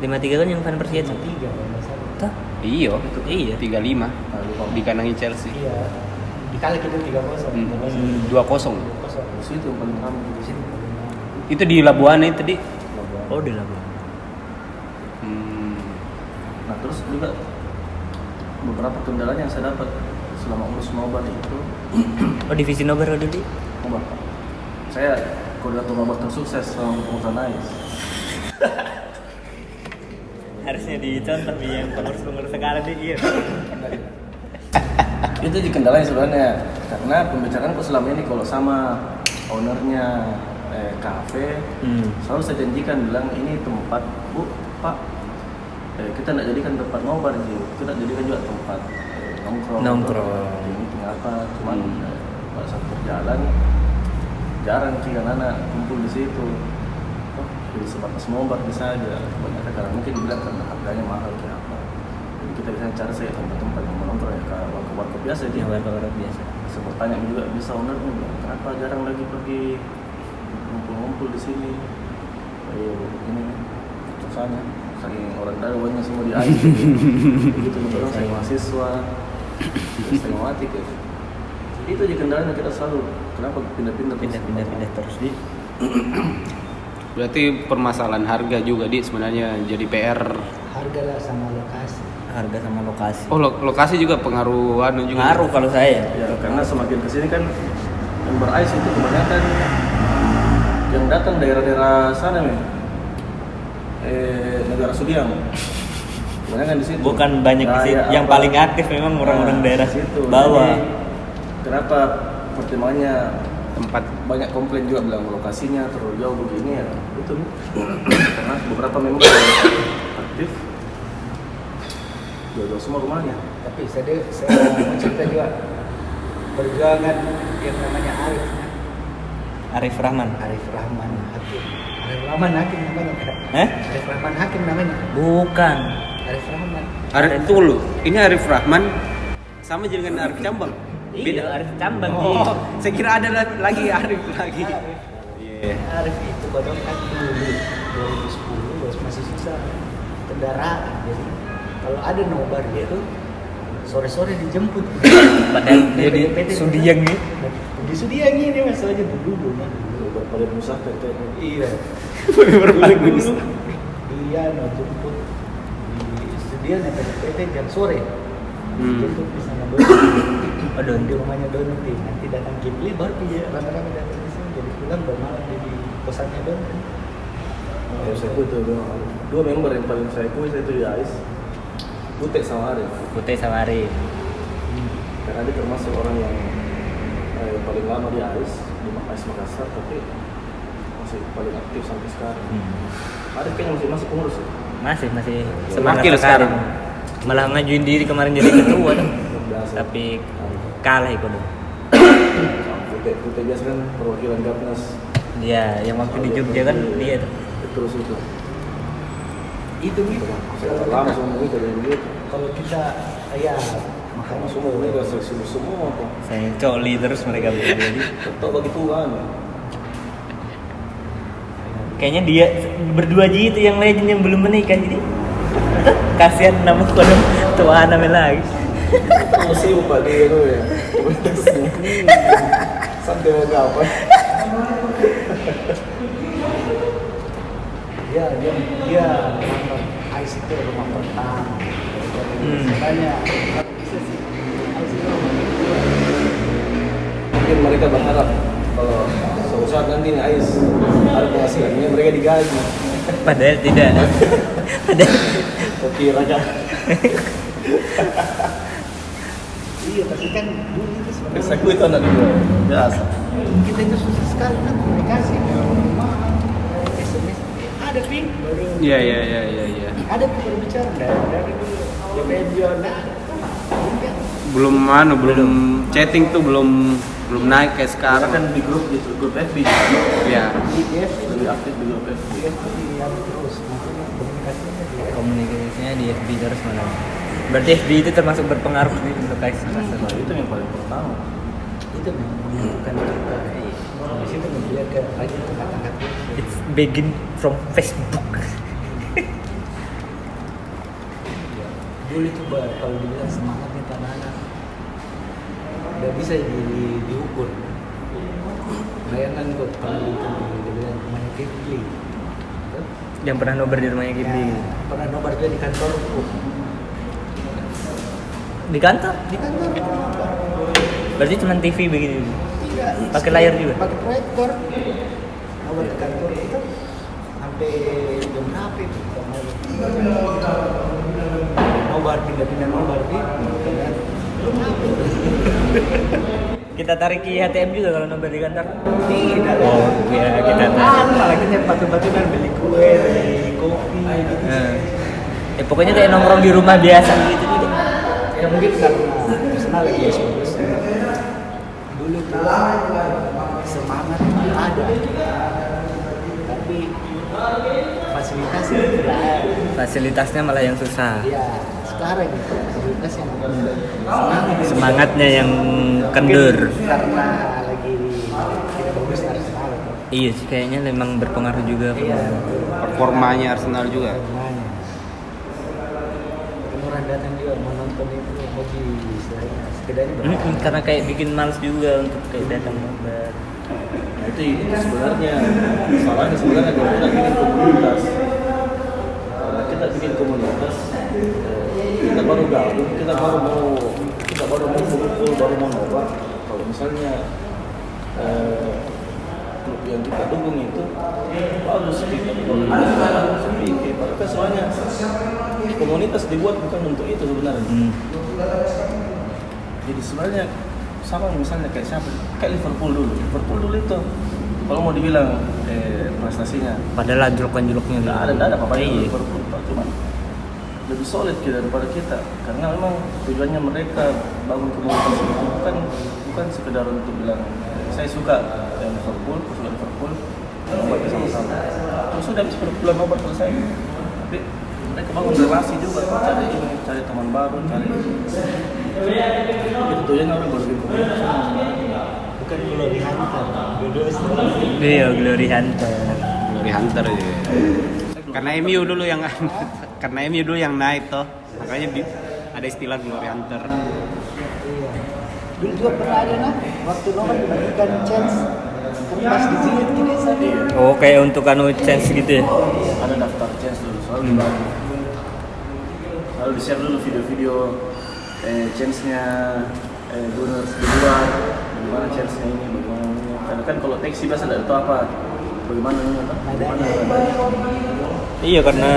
5-3 kan yang Van Persie hat-trick. 5-3 kalau nggak salah. Tuh. Iya, Iya. 35 nah, lupa. dikanangin Chelsea. Iya. Di kali kita 3-0. 2-0. 2-0. Di situ yang paling ramai Di sini paling ramai. Itu di Labuan itu tadi. Labuan. Oh di Labuan. Nah terus juga beberapa kendala yang saya dapat selama urus nobar itu Oh divisi nobar ada di? nobar. Saya koordinator nobar tersukses selama pengurusan NAIS. Harusnya dicontoh yang pengurus sekarang deh iya. Itu di kendalanya sebenarnya karena pembicaraanku selama ini kalau sama ownernya kafe selalu saya janjikan bilang ini tempat Bu Pak kita tidak jadikan tempat nobar sih, kita jadikan juga tempat nongkrong. Ini apa? Cuman pada saat berjalan jarang sih anak kumpul di situ. Oh, jadi sebatas nobar bisa aja. Kebanyakan karena mungkin bilang karena harganya mahal kayak apa. Jadi kita bisa cari saya tempat-tempat yang menongkrong ya kayak warkop biasa dia. Warkop biasa. Sempat tanya juga bisa ownernya bilang kenapa jarang lagi pergi ngumpul-ngumpul di sini. Ayo ini sana. Saking orang tahu banyak semua di air begitu betul saya mahasiswa saya mati kayak itu di kendalanya kita selalu kenapa pindah-pindah terus di Berarti permasalahan harga juga di sebenarnya jadi PR. Harga lah sama lokasi. harga sama lokasi. Oh, lokasi juga pengaruh anu juga. Ngaruh kalau saya. ya karena semakin kesini kan yang berais itu kebanyakan yang datang daerah-daerah sana nih negara Sudiang kebanyakan di situ Bukan banyak di situ. Yang paling aktif memang orang-orang daerah situ bawah. Jadi, kenapa pertimbangannya Tempat banyak komplain juga bilang lokasinya terlalu jauh begini ya itu karena beberapa member yang aktif jauh-jauh semua rumahnya. Tapi saya mau cerita juga perjuangan yang namanya Arif Arif Rahman. Hakim. Arif Rahman Hakim namanya. Arif Rahman Hakim namanya. Bukan. Arif Rahman. Arif itu loh. Ini Arif Rahman sama dengan Arif Cambang. Beda Arif Cambang. Oh, saya kira ada lagi Arif lagi. Arif. Iya. Arif itu baru kan dulu 2010 masih susah kendaraan jadi kalau ada nobar dia tuh sore-sore dijemput. Padahal dia di Sudiang nih. Di Sudiang ini masalahnya dulu mah. Pada musah kayak Iya. Berbalik Dulu dia mau jemput di Sudiang ya PT jam sore. Jemput di sana dulu. Aduh, Di rumahnya Don nanti datang Ghibli baru dia rame-rame datang di sini jadi pulang bermalam di kosannya Don. saya itu dua member yang paling saya itu di AIS, Putih sama Arif. Putih sama Ari. Karena dia termasuk orang yang paling lama di AIS Makassar, tapi masih paling aktif sampai sekarang. Arif kayaknya masih pengurus ya? Masih Wakil sekarang. Malah ngajuin diri kemarin jadi ketua tuh. Biasa. Tapi kalah ikut dong. Putih biasa kan perwakilan Gapnas. Dia yang waktu di Jogja kan dia tuh. Terus itu. Itu gitu. Saya lama semua itu dari begitu. Kalau kita ya makanya Semua mereka seksi semua kok. Saya coli terus mereka berdua. Tetap bagi Tuhan. Kayaknya dia berdua aja itu yang legend yang belum menikah jadi kasihan nama kodok tua namanya lagi. Masih lupa dia itu ya. Sampai mau kapan? dia menganggap AIS itu rumah pertama. Makanya bisa sih AIS itu rumah kedua. Mungkin mereka berharap kalau suatu saat nanti nih AIS ada penghasilannya mereka digaji. Padahal tidak. Padahal Oke raja. Iya tapi kan dulu itu sebenarnya Saya itu anak dua biasa. kita itu susah sekali kan komunikasi. SMS ada ping baru. Iya. Ada ping baru bicara dari dulu. Ya media nah. Belum chatting tuh belum naik kayak Sekarang sekarang. kan di grup FB Ya. IDF lebih aktif di grup FB. yang terus makanya komunikasinya dia. komunikasinya di FB terus malah. Berarti FB itu termasuk berpengaruh nih untuk AIS Makassar. Nah, itu yang paling pertama. Itu memang bukan kita. Di situ melihat ke banyak kata-kata. It's begin from Facebook. Dulu itu kalau dibilang semangatnya anak-anak nggak bisa diukur. Bayangkan kok kalau dibilang rumahnya Ghibli. Yang pernah nobar di rumahnya Ghibli. Ya, pernah nobar juga di kantorku. Di kantor? Di kantor itu nobar. Berarti cuma TV begini. Tidak. Pakai layar juga? Pakai proyektor. Nobar di kantor itu sampai jam berapa itu? Nobar pindah-pindah nobar di. Belum apa itu. Kita tarik ke HTM juga kalau nobar di kantor. Tidak. Oh, ya kita tarik. Malah kita batu-batuan beli kue, beli kopi gitu. Pokoknya kayak nongkrong di rumah biasa gitu gitu. Ya mungkin karena personal lagi ya dulu tuh semangat ada tapi fasilitasnya tidak ada. Fasilitasnya malah yang susah. Ya sekarang fasilitasnya Semangatnya yang kendur. karena lagi tidak bagus Arsenal Iya sih kayaknya memang berpengaruh juga. Performanya Arsenal juga. namanya orang datang juga menonton itu hobi istilahnya sekedarnya bermain. Karena kayak bikin males juga untuk kayak datang nobar. Nah itu sebenarnya salahnya sebenarnya kalau kita bikin komunitas. Karena kita bikin komunitas, kita baru gabung, kita baru mau kumpul, baru mau nobar. Kalau misalnya klub yang kita dukung itu bagus kita sedikit. Padahal kan soalnya komunitas dibuat bukan untuk itu sebenarnya. Jadi sebenarnya sama misalnya kayak siapa? Kayak Liverpool dulu itu kalau mau dibilang prestasinya Padahal anjlok-anjloknya nggak ada apa-apa Iya. Liverpool, cuma lebih solid kita daripada kita karena memang tujuannya mereka bangun komunitas itu bukan sekedar untuk bilang saya suka Liverpool, saya suka Liverpool, nobar bersama-sama. Terus sudah habis bulan nobar selesai, tapi mereka bangun relasi juga, cari teman baru, cari itu tujuannya orang berbikin komunitas. bukan glory hunter dulu Iya, Glory Hunter. Glory Hunter ya. Saya Karena MU dulu yang karena MU dulu yang naik toh. Makanya ada istilah Glory Hunter. Iya. Dulu juga pernah ada nah, waktu Noman dibagikan chance kertas dijilid gini tadi. Oh, kayak untuk anu chance gitu ya. Ada daftar chance dulu, selalu dibagi. Lalu di-share dulu video-video chance-nya Gunners di luar, bagaimana chance-nya ini, bagaimana ini. Karena kan kalau teks sih biasa tidak tahu apa, bagaimana ini, Iya, karena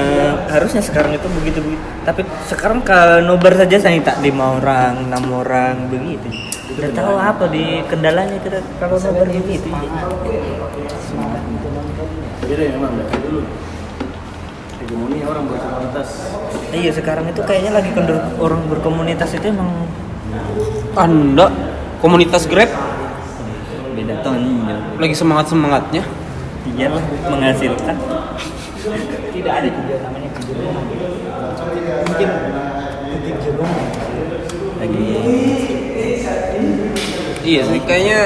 harusnya sekarang itu begitu. Tapi sekarang kalau nobar saja saya tak 5 orang, 6 orang begitu. Tidak tahu apa di kendalanya kita kalau nobar begitu. Semangat untuk nonton. Beda memang, dari dulu. Hegemoni orang berkomunitas. Iya, sekarang itu kayaknya lagi orang berkomunitas itu emang Anda komunitas Grab beda tonnya. lagi semangatnya. Iyalah, menghasilkan. Tidak ada juga namanya kejenuhan. Mungkin titik jenuhnya. Lagi Iya sih, kayaknya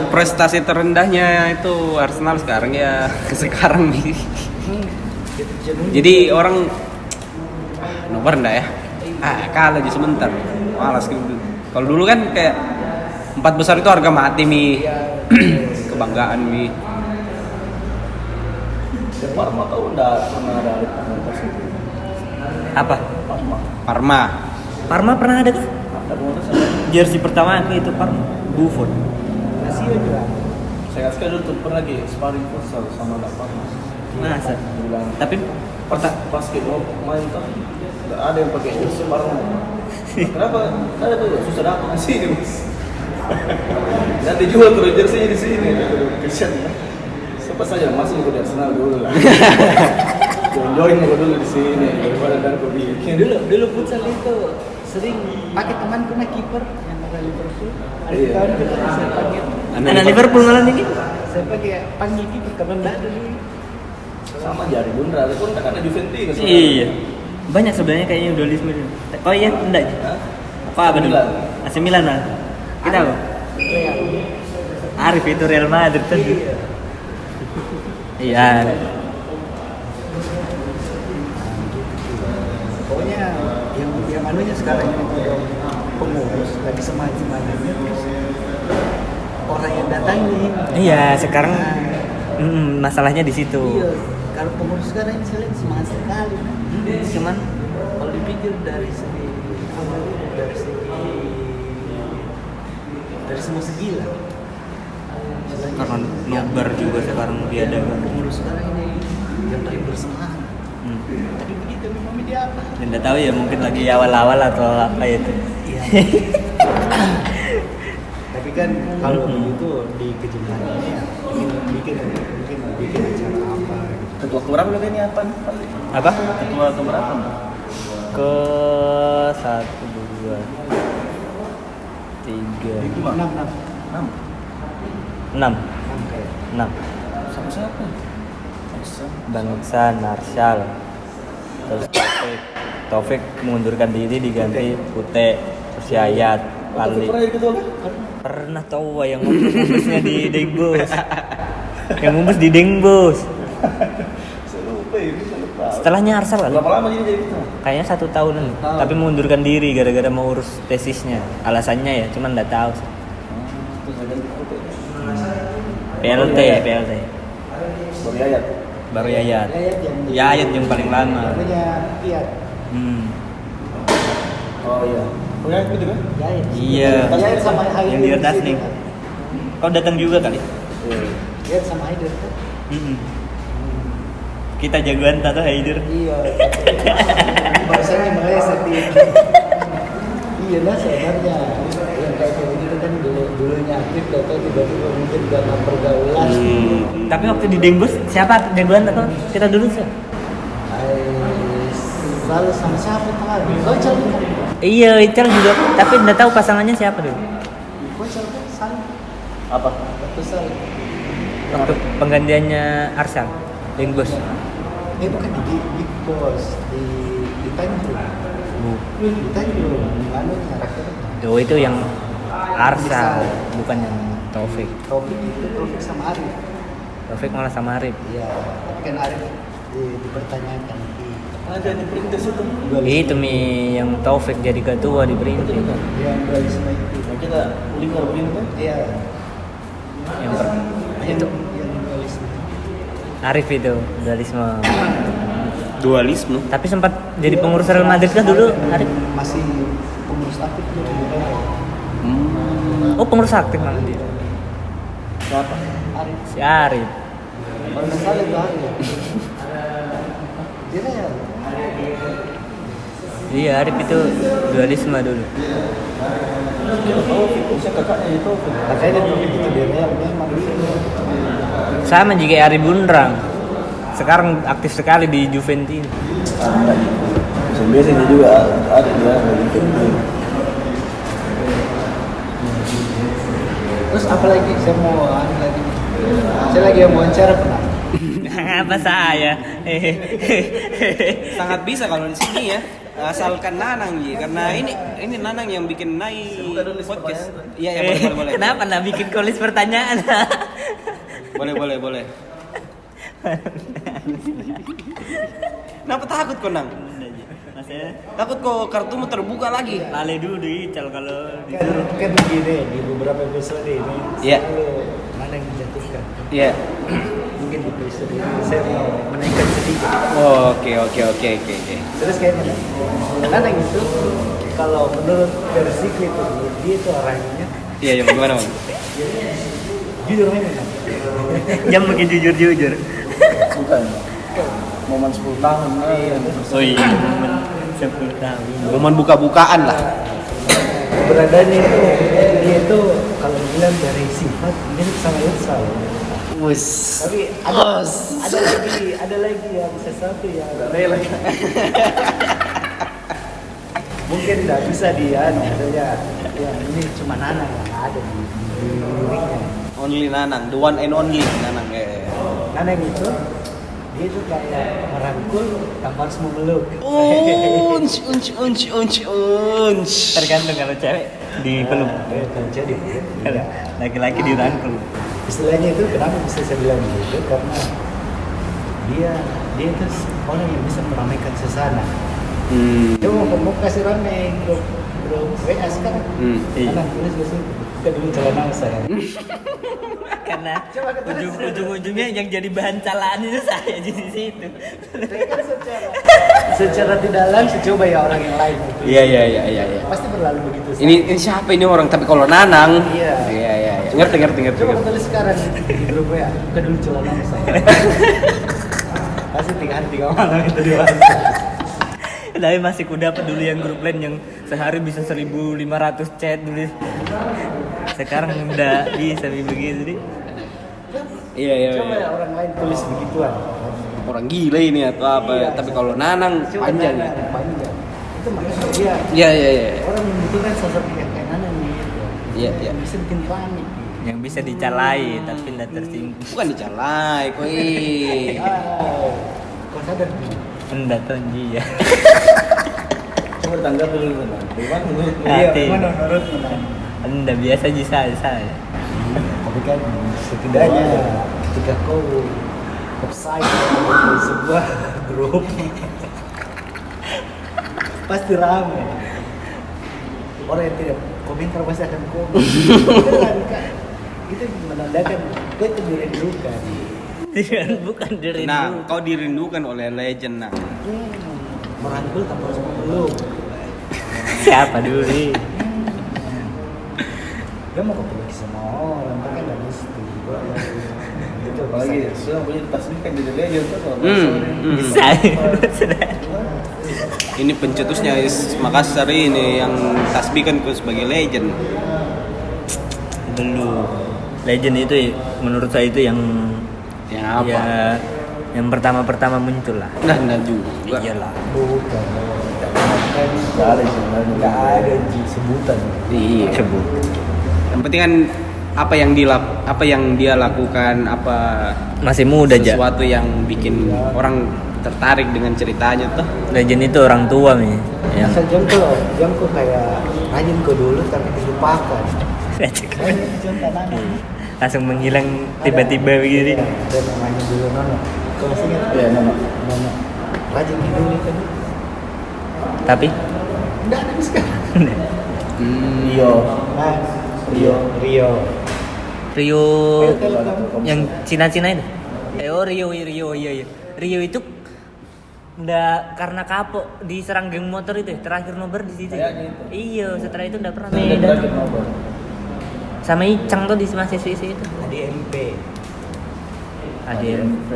prestasi terendahnya itu Arsenal sekarang ya sekarang nih. Titik jenuhnya. Jadi orang nomor enggak ya? Kalah aja sebentar. Malas gitu. Kalau dulu kan kayak 4 besar itu harga mati mi. Kebanggaan mi. Parma tahu enggak pernah ada komunitas itu. apa? Parma. Parma pernah ada kah? Ada komunitas ada. Jersey pertama aku itu Parma, Buffon. Lazio juga. Saya kasih dulu tuh pernah lagi sparring futsal sama anak Parma. Masa? Dia bilang, Tapi pas kita main tuh nggak ada yang pakai jersey Parma. Kenapa? Ada tuh susah dapat di sini mas. Nanti jual terus jersey di sini. Kesian ya. Siapa saja masih ikut Arsenal dulu lah. Join aku dulu di sini daripada dan aku bikin. Dulu futsal itu sering pakai temanku na kiper yang ada Liverpool. Ada Iya. tahun kita saya panggil. anak Liverpool malah ini. Saya pakai panggil kiper karena enggak ada dulu. Sama Jari Bundra, itu pun kan ada Juventus. Iya. Banyak sebenarnya kayaknya dualisme. Oh iya, enggak. Apa dulu? Milan. AC Milan lah. Kita apa? Real. Arif itu Real Madrid kan. Iya. Pokoknya yang anunya sekarang ini udah pengurus lagi semacam orang yang datangi. Iya, sekarang masalahnya di situ. Iya, kalau pengurus sekarang ini saya lihat semangat sekali. Cuman Kalau dipikir dari segi dari semua segi lah. karena nobar juga sekarang diadakan. Pengurus sekarang ini yang paling bersemangat. Tapi begitu memang media apa? Tidak tahu ya, mungkin lagi awal-awal atau apa itu. Iya. Tapi kan kalau begitu di kejenuhan ini ya bikin acara apa gitu. Ketua keberapa lo ini apa? Apa? Ketua keberapa? Ke 1, 2, 3, 6 6. kayak 6. Sama siapa? Bangsa Narsyal. Terus Taufik mengundurkan diri diganti Pute, terus Yayat, Pali. Pernah jadi ketua kan? Pernah tahu yang ngumpusnya di Dengbos. Yang ngumpus di Dengbos. Saya lupa ini, saya lupa. Setelahnya Arsal kan? Berapa lama jadi ketua? Kayaknya 1 tahunan, tapi mengundurkan diri gara-gara mau urus tesisnya. Alasannya ya, cuman nggak tahu. Terus saya ganti ketua. PLT. Baru Yayat. Baru Yayat. yang Yayat yang paling lama. punya Fiat. Oh iya. Oh ya itu juga? Yayat. Iya. Yayat sama Haider. Yang di atas nih. Kau datang juga kali? Yayat sama Haider kan? Kita jagoan tato Haider. Iya. Bahasanya meleset dia. Iya lah sebenarnya. Yang kayak begitu kan dulunya aktif atau tiba-tiba mungkin karena pergaulan. Tapi waktu di Dengbos siapa jagoan tato? Kita dulu sih. Selalu sama siapa tadi? Kocel kan? Iya, Ical juga. Tapi nggak tahu pasangannya siapa dulu. Kocel kan? Saling. Apa? Kesal. Waktu penggantiannya Arsal, Dengbos. Bukan di Big Boss di Tanjung. Di Tanjung. Anunya rakyatnya. Oh itu yang Arsal, bukan yang Taufik. Taufik sama Arif. Taufik malah sama Arif. Iya, tapi kan Arif dipertanyakan Ada di perintis itu. Itu Mi yang Taufik jadi ketua di Berintik. yang dualisme itu. Nah, kita lingkar begini kan? Iya. Yang itu yang dualisme. Arif itu dualisme. Dualisme. Tapi sempat jadi pengurus Real Madrid kan dulu Arif. Masih pengurus aktif juga di Real. Oh pengurus aktif malah dia. Siapa? Arif. Si Arif. Kalau nggak salah itu Arif. Dia Real. Iya Arif itu dualisme dulu. Kita tahu saya kakaknya itu. Makanya dia begitu di Real memang. Sama juga Arif Bundrang. Sekarang aktif sekali di Juventus. Biasanya juga ada dia begitu. Terus apa lagi? Saya mau lagi. Saya lagi mau wawancara pernah. Apa saya? Sangat bisa kalau di sini ya. Asalkan Nanang Ji, karena ini Nanang yang bikin naik podcast. Iya ya boleh. Kenapa nak bikin kulis pertanyaan? Boleh. Kenapa takut kau Nang? Takut kok kartumu terbuka lagi. Lale dulu Ical kalau Kan begini di beberapa episode ini. Iya. Selalu mana yang dijatuhkan. Iya. Mungkin di episode ini saya mau menaikkan sedikit. Oke. Terus kayak mana? Karena itu kalau menurut versi itu dia itu orangnya Iya, gimana Bang? jujur memang. jam makin jujur. Bukan. Momen 10 tahun. Oh iya, momen 10 tahun. Momen buka-bukaan lah. Keberadaannya itu dia itu kalau bilang dari sifat mirip sama Irsal. Wus. Tapi ada lagi yang sesuatu yang rela. Mungkin tidak bisa dia, maksudnya ya ini cuma Nana yang ada di liriknya. Only Nanang, the one and only Nanang. Nana yang itu dia itu kayak merangkul tanpa harus memeluk. Unch. Tergantung kalau cewek di peluk. Kalau jadi Kalau laki-laki dirangkul. istilahnya itu kenapa bisa saya bilang begitu karena dia itu orang yang bisa meramaikan suasana. Dia mau kasih rame grup WA sekarang. Iya. Anak tulis di situ. Kita dulu celana saya. Karena Coba kita ujung-ujungnya yang jadi bahan calaan itu saya di situ. Kan secara tidak langsung coba ya orang yang lain. Gitu. Iya. Pasti berlalu begitu. Ini siapa ini orang? Tapi kalau Nanang. Iya. Ngerti. Coba kita tulis sekarang di grup WA. Kita dulu celana saya. Pasti 3 hari 3 malam itu dibahas. Tapi masih ku dapat dulu yang grup lain yang sehari bisa 1.500 chat dulu. Sekarang udah bisa begitu deh. Iya. Coba ya orang lain tulis begituan. Orang gila ini atau apa? Iya. Tapi kalau Nanang Coba panjang. Nana, panjang. Itu makanya dia Iya. orang membutuhkan sosok yang kayak Nana gitu. Iya. Yang bisa bikin panik. Yang bisa dicalai tapi tidak tersinggung. Bukan dicalai, koi. Kau sadar belum? Enggak tonji ya. Coba tanggapi dulu Bang. Bagaimana menurutmu? Hati. Mana menurutmu Nana? Enggak biasa aja saya. Tapi kan setidaknya ketika kau offside di sebuah grup pasti ramai. Orang yang tidak komentar pasti akan komen. Itu menandakan kau itu dirindukan. Bukan diri Nah, kau dirindukan oleh legend nah. Merangkul tanpa harus memeluk. siapa dulu nih? Dia mau ketemu sama orang, kan nggak mesti. Itu apalagi sudah punya tas ini kan jadi legend tuh kalau Bisa. Ini pencetusnya Makassar ini yang tasbihkan ku sebagai legend. Belum. Legend itu menurut saya itu yang Yang apa? ya, yang pertama muncul lah. Nah juga. Iyalah. Bukan. nggak ada sebenarnya. Nggak ada sebutan. Iya. Sebut. Yang penting kan apa yang dia lakukan, apa Masih muda aja. sesuatu yang bikin orang tertarik dengan ceritanya tuh. Legend itu orang tua nih. Yang Asal jongko kayak rajin kau dulu tapi dilupakan. Contoh Nana. langsung menghilang tiba-tiba begini. Dan namanya dulu Nono. Kau masih ingat? Iya, Nono. Nono. Rajin hidup kan? Tapi Enggak ada sekarang. Rio. Ah, Rio. Rio. Rio Telkom. yang Cina-Cina itu. Rio iya. Rio itu nggak karena kapok diserang geng motor itu ya, terakhir nobar di situ. Kayaknya itu. Iya, setelah itu nggak pernah Udah beda. terakhir nobar. Sama Icang tuh di masih sisi itu. ADMP. ADMP.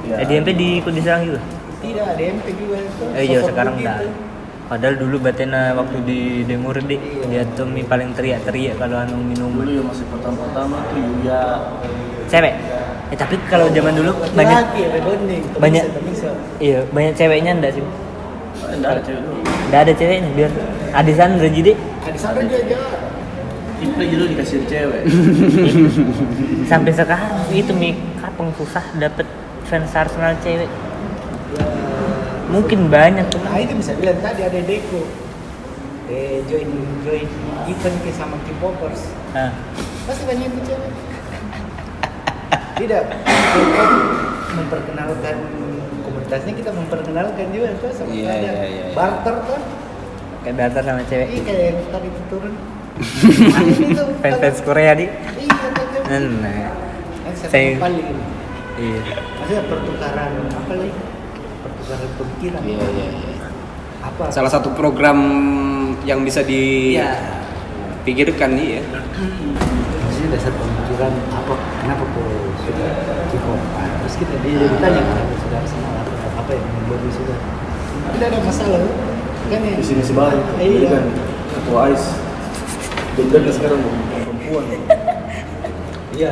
Iya. ADMP ikut diserang juga. Tidak, ADMP juga itu. Iya Sosok sekarang begitu. enggak. Padahal dulu Batena waktu di Dengur deh, dia tuh paling teriak-teriak kalau anu Dulu minuman. yang masih pertama tuh Yuya. Cewek. Tapi kalau zaman dulu banyak Laki, rebonding. banyak Bisa. iya, banyak ceweknya enggak sih? Enggak ada cewek dulu. Enggak ada ceweknya biar Adisan Rejide Di sana dia jalan. Kita dulu dikasih cewek. sampai sekarang itu kapeng susah dapet fans Arsenal cewek. Mungkin banyak tuh. Nah itu bisa bilang tadi ada Deko. Join event ke sama K-popers. Nah, Pasti banyak itu cewek. Tidak, kita memperkenalkan komunitasnya, kita memperkenalkan juga tuh sama Iya, ada iya. barter kan. kayak barter sama cewek. Iya kayak yang tadi itu turun. Nah, ini tuh Fans Korea di. Iya kan. Nah, Saya Saya- paling iya. maksudnya pertukaran apa lagi? Pertukaran pemikiran. Iya. Apa? Salah satu program yang bisa dipikirkan nih ya. Maksudnya dasar pemikiran apa? Kenapa kok sudah K-pop? Terus kita ditanya kenapa sudah sama apa yang membuat sudah? Tidak ada masalah. Kan ya. Di sini sebaik. Iya. Kan ketua AIS. Bener sekarang perempuan. Iya.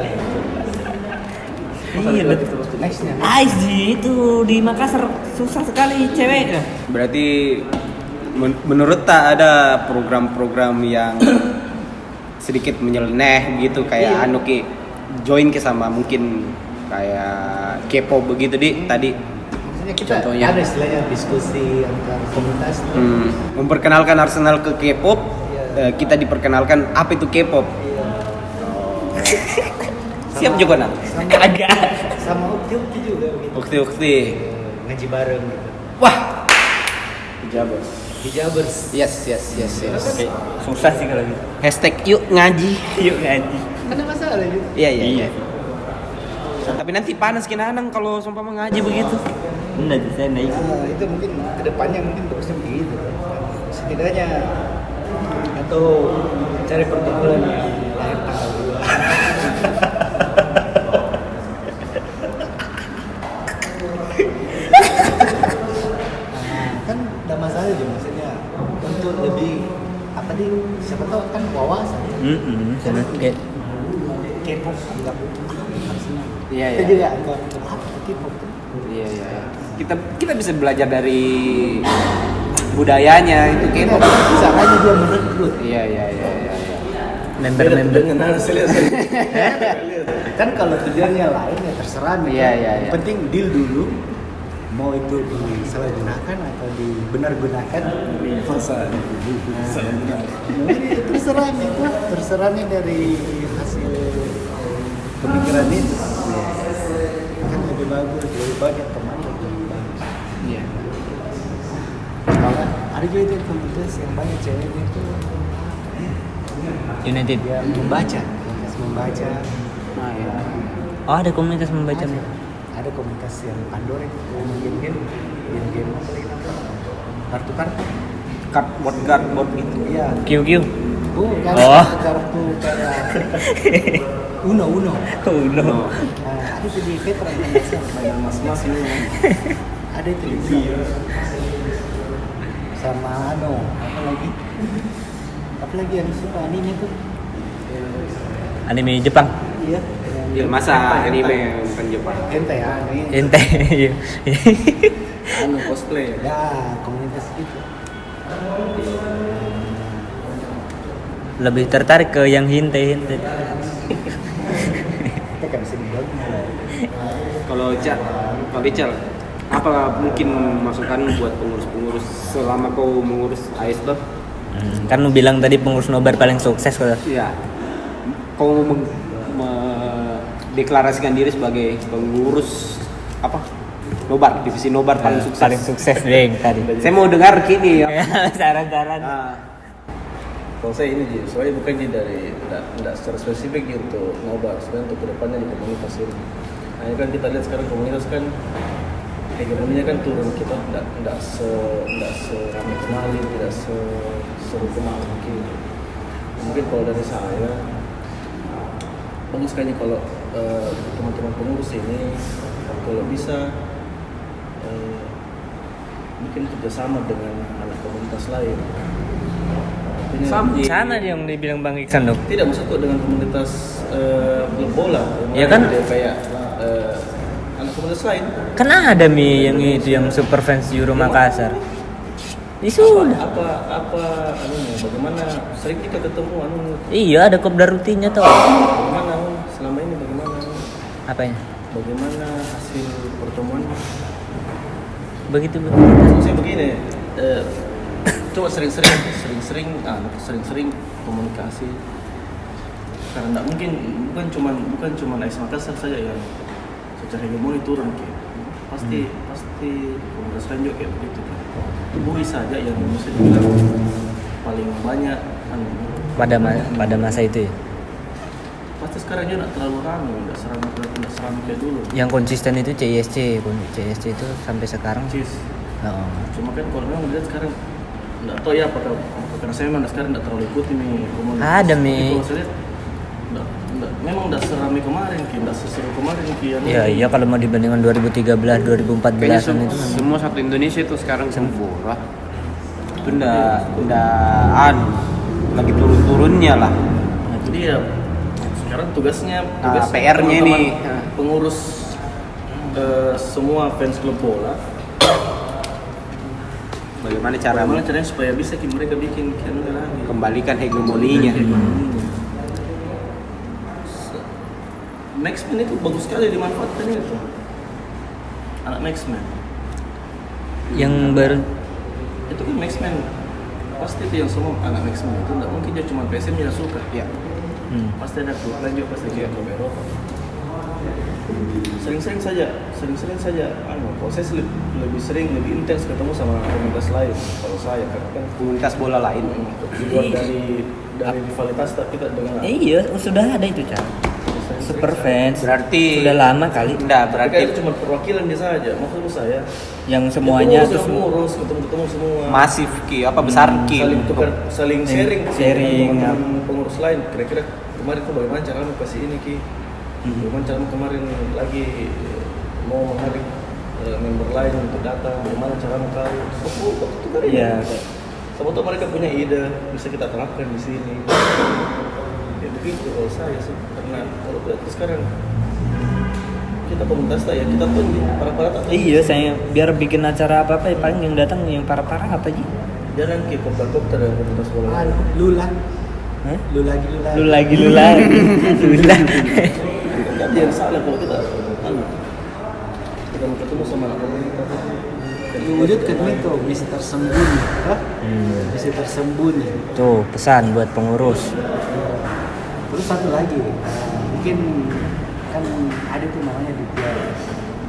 Iya betul. Nextnya. itu di Makassar susah sekali cewek. Berarti menurut tak ada program-program yang sedikit menyeleneh gitu kayak Iya. anu ki join ke sama mungkin kayak K-pop begitu di tadi. Maksudnya kita Contohnya. ada istilahnya diskusi antar komunitas. Memperkenalkan Arsenal ke K-pop, Iya. kita diperkenalkan apa itu K-pop. Iya. Siap juga nak. Kagak. Sama ukti juga begitu. Ukti-ukti. Ngaji bareng gitu. Wah. Pejabat. Di Jabers. Yes. Susah sih kalau gitu. Hashtag yuk ngaji. Yuk ngaji. Kan ada masalah gitu. Iya. Tapi nanti panas kinanang kalau sumpah ngaji begitu. Enggak bisa naik. Itu mungkin kedepannya mungkin terusnya begitu. Setidaknya atau cari perkumpulan yang lahir tanggal 2. Kan ada masalah juga maksudnya untuk lebih apa nih siapa tahu kan wawasan Sana kayak K-pop anggap Arsenal. Iya. Kita juga anggap apa tuh K-pop tuh. Iya. Kita bisa belajar dari budayanya itu K-pop. Caranya dia merekrut. Iya. member-member. Dengan saya lihat. Kan kalau tujuannya lain ya terserah nih. Iya. Yang penting deal dulu mau itu disalahgunakan atau dibenar-gunakan. Terserah nih itu terserah nih dari hasil pemikiran itu. Kan lebih bagus, lebih banyak teman lebih bagus. Iya. Malah ada juga itu komunitas yang banyak ceweknya itu United. dia membaca, komunitas membaca. Nah, ya. Oh, ada komunitas membaca. Ada komunitas yang Pandora itu game apa lagi namanya? Kartu-kartu. Cardboard gitu. Iya. QQ. Bukan Oh. kartu kayak Uno. Oh, no. Nah, ada itu di veteran banyak mas-mas ini. Ada itu di sana. Sama apa lagi yang suka anime tuh? Anime Jepang. Iya. Ya, masa anime bukan Jepang. Hentai anime. Ente. Anu cosplay. Ya, komunitas itu. Lebih tertarik ke yang hinte. Kita kan bisa dibilang. Kalau Pak Bical, apa mungkin masukan buat pengurus-pengurus selama kau mengurus AIS tuh? Kan lu bilang tadi pengurus nobar paling sukses kalau. Iya. Kau mendeklarasikan diri sebagai pengurus apa? Nobar, divisi Nobar paling sukses. Paling sukses Beng tadi. Saya mau dengar kini ya. Saran-saran. Kalau saya ini Ji, soalnya bukan Ji dari tidak secara spesifik Ji untuk nobar, sebenarnya untuk kedepannya di komunitas ini. Nah ini kan kita lihat sekarang komunitas kan ekonominya kan turun, kita tidak seramai kemarin, tidak seru kemarin mungkin. Mungkin kalau dari saya bagus kayaknya kalau teman-teman pengurus ini kalau bisa bikin kerjasama dengan anak komunitas lain. Artinya, Sama dia yang dibilang Bang Iksan dok. tidak maksudku dengan komunitas klub bola. Ya kan? Dia kayak anak komunitas lain. Kan ada yang itu yang super fans Euro Makassar. Sudah. Apa anunya? Bagaimana sering kita ketemu anu? Iya, ada kopdar rutinnya tuh. Bagaimana selama ini bagaimana? Apanya? Bagaimana hasil pertemuan? Begitu. Saya begini, coba sering-sering komunikasi. Karena tidak mungkin bukan cuma AS Makassar saja yang secara hegemoni turun kayak. Pasti komunitas lain juga kayak begitu. Bui saja yang bisa dibilang paling banyak Pada masa itu ya. pasti sekarang dia tidak terlalu ramai, tidak seramai kayak dulu. Yang konsisten itu CISC itu sampai sekarang. Cis. Oh. Cuma kan kalau memang dilihat sekarang tidak tahu ya apakah karena saya memang sekarang tidak terlalu ikuti nih komunitas. Ada, Mi. Tapi kalau saya lihat memang tidak seramai kemarin, tidak seseru kemarin Iya kalau mau dibandingkan 2013, 2014 Kayaknya itu memang. semua satu Indonesia itu sekarang bola. Itu ndak lagi turun-turunnya lah. Nah, itu dia. Sekarang tugas PR-nya teman-teman ini pengurus semua fans klub bola. Bagaimana Bagaimana caranya supaya bisa mereka bikin lagi. kembalikan hegemoninya. Maxman itu bagus sekali dimanfaatkan itu. Anak Maxman. Yang baru Itu kan Maxman. Pasti itu yang semua anak Maxman itu tidak mungkin dia cuma PSM yang suka. Ya. Pasti ada klub lain juga pasti kayak klub Eropa. Sering-sering saja. Kalau saya lebih intens ketemu sama komunitas lain. Kalau saya kan Komunitas bola lain. di luar dari rivalitas kita dengan iya sudah ada itu Cak. Super fans. Berarti Sudah lama kali. Enggak, Berarti berarti itu cuma perwakilan dia saja. Maksud saya Yang semuanya itu tuh pengurus ketemu semua. masif besar Saling sharing sharing, dengan pengurus lain. Kira-kira kemarin kok bagaimana caramu kasih ini Ki? Bagaimana caramu kemarin lagi mau menarik member lain untuk datang? Bagaimana caramu kau? Waktu itu kan Iya. Siapa tahu mereka punya ide bisa kita terapkan di sini. Ya begitu kalau saya sih, karena kalau berarti sekarang kita komunitas ya kita pun para tak. Iya saya biar bikin acara apa-apa paling yang datang yang parah-parah apa aja. Jangan kayak kopdar dan komunitas bola. Lula. Hah? Lu lagi. Lu lagi. Jadi yang salah kalau kita mau ketemu sama anak komunitas. Wujudkan itu bisa tersembunyi. Bisa tersembunyi. Tuh pesan buat pengurus. Terus satu lagi, mungkin kan ada tuh namanya di tiap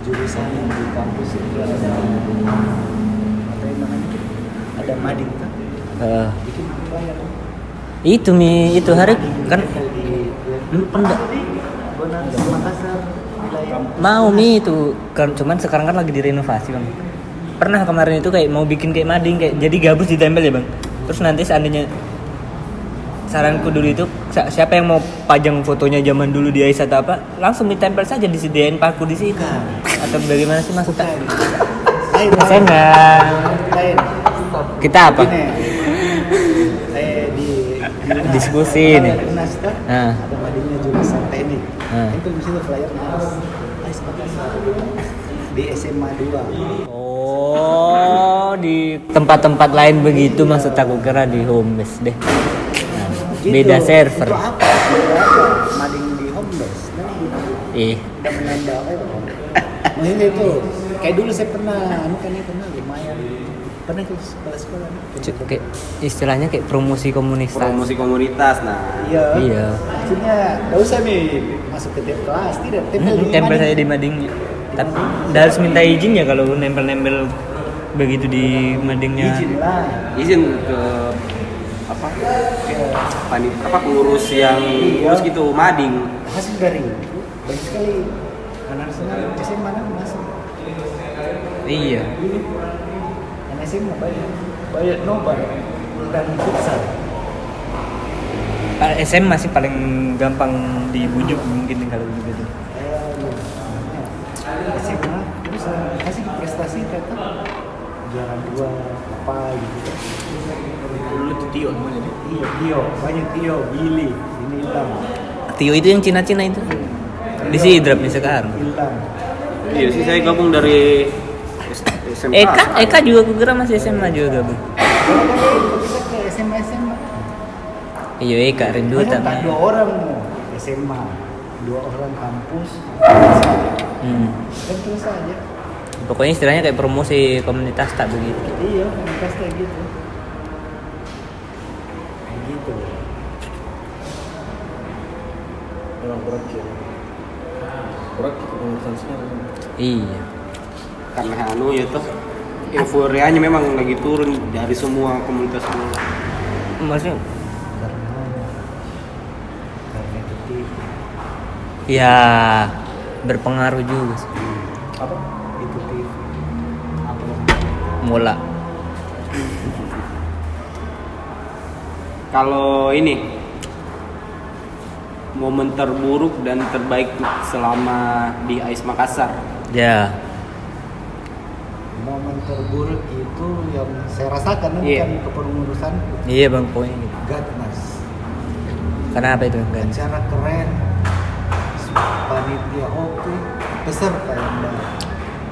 jurusan di kampus itu ada apa yang namanya? Ada mading kan? Bikin bayar. Itu itu hari kan pendak Benar, Makassar wilayah. mau itu kan cuman sekarang kan lagi direnovasi bang. Pernah kemarin itu kayak mau bikin kayak mading kayak jadi gabus ditempel ya bang. Terus nanti seandainya saranku dulu itu siapa yang mau pajang fotonya zaman dulu di AIS atau apa langsung ditempel saja disediain paku di situ atau bagaimana sih maksudnya? Saya nggak Lain. kita apa? Gini, saya di Diskusi nih. Unas kan? Nah. Ada madingnya jurusan teknik. Nah. Itu di situ flyer AIS Makassar di SMA 2. Oh di tempat-tempat lain begitu maksud aku kira di home base deh. Beda server. Itu apa? Mading di home base. Udah menambah apa? Maksudnya itu kayak dulu saya pernah lumayan pernah ke sekolah-sekolah. Kayak istilahnya kayak promosi komunitas. Nah. Iya. Maksudnya enggak usah nih masuk ke tiap kelas, tidak tempel di Tempel mading. saya di madingnya. Tapi udah harus minta izin ya kalau nempel-nempel begitu di madingnya. Izin lah. Izin ke apa? Pengurus yang ngurus gitu mading. Hasil dari itu banyak sekali anak Arsenal SMA kan masuk. Iya. Anak SMA banyak nobar dan futsal. SM masih paling gampang dibujuk mungkin kalau begitu. SMA terus kasih prestasi kata juara 2 apa gitu. Dulu itu Tio namanya nih. Iya, Tio, banyak Tio, Billy, ini Ilham. Tio itu yang Cina-Cina itu. Di Sidrap nih sekarang. Ilham. Iya sih, saya gabung dari SMA. Eka juga gue kira masih SMA juga gabung. Kita ke SMA. Iya Eka rindu Banyak tak tapi. 2 orang SMA, 2 orang kampus. Kan terus aja. Pokoknya istilahnya kayak promosi komunitas tak begitu. Iya, komunitas kayak gitu. Kayak gitu. Memang kurang ya. Kurang kepengurusan sekarang. Iya. Karena ya tuh euforianya memang lagi turun dari semua komunitas semua. Maksudnya Karena itu ya berpengaruh juga sih. Apa? itu TV. Apa? Mula. Kalau ini momen terburuk dan terbaik selama di AIS Makassar. Ya. Momen terburuk itu yang saya rasakan Iya. bukan kepengurusan Iya bang poin gitu. Gatnas. Kenapa itu kan? Acara keren, panitia oke, peserta yang baik.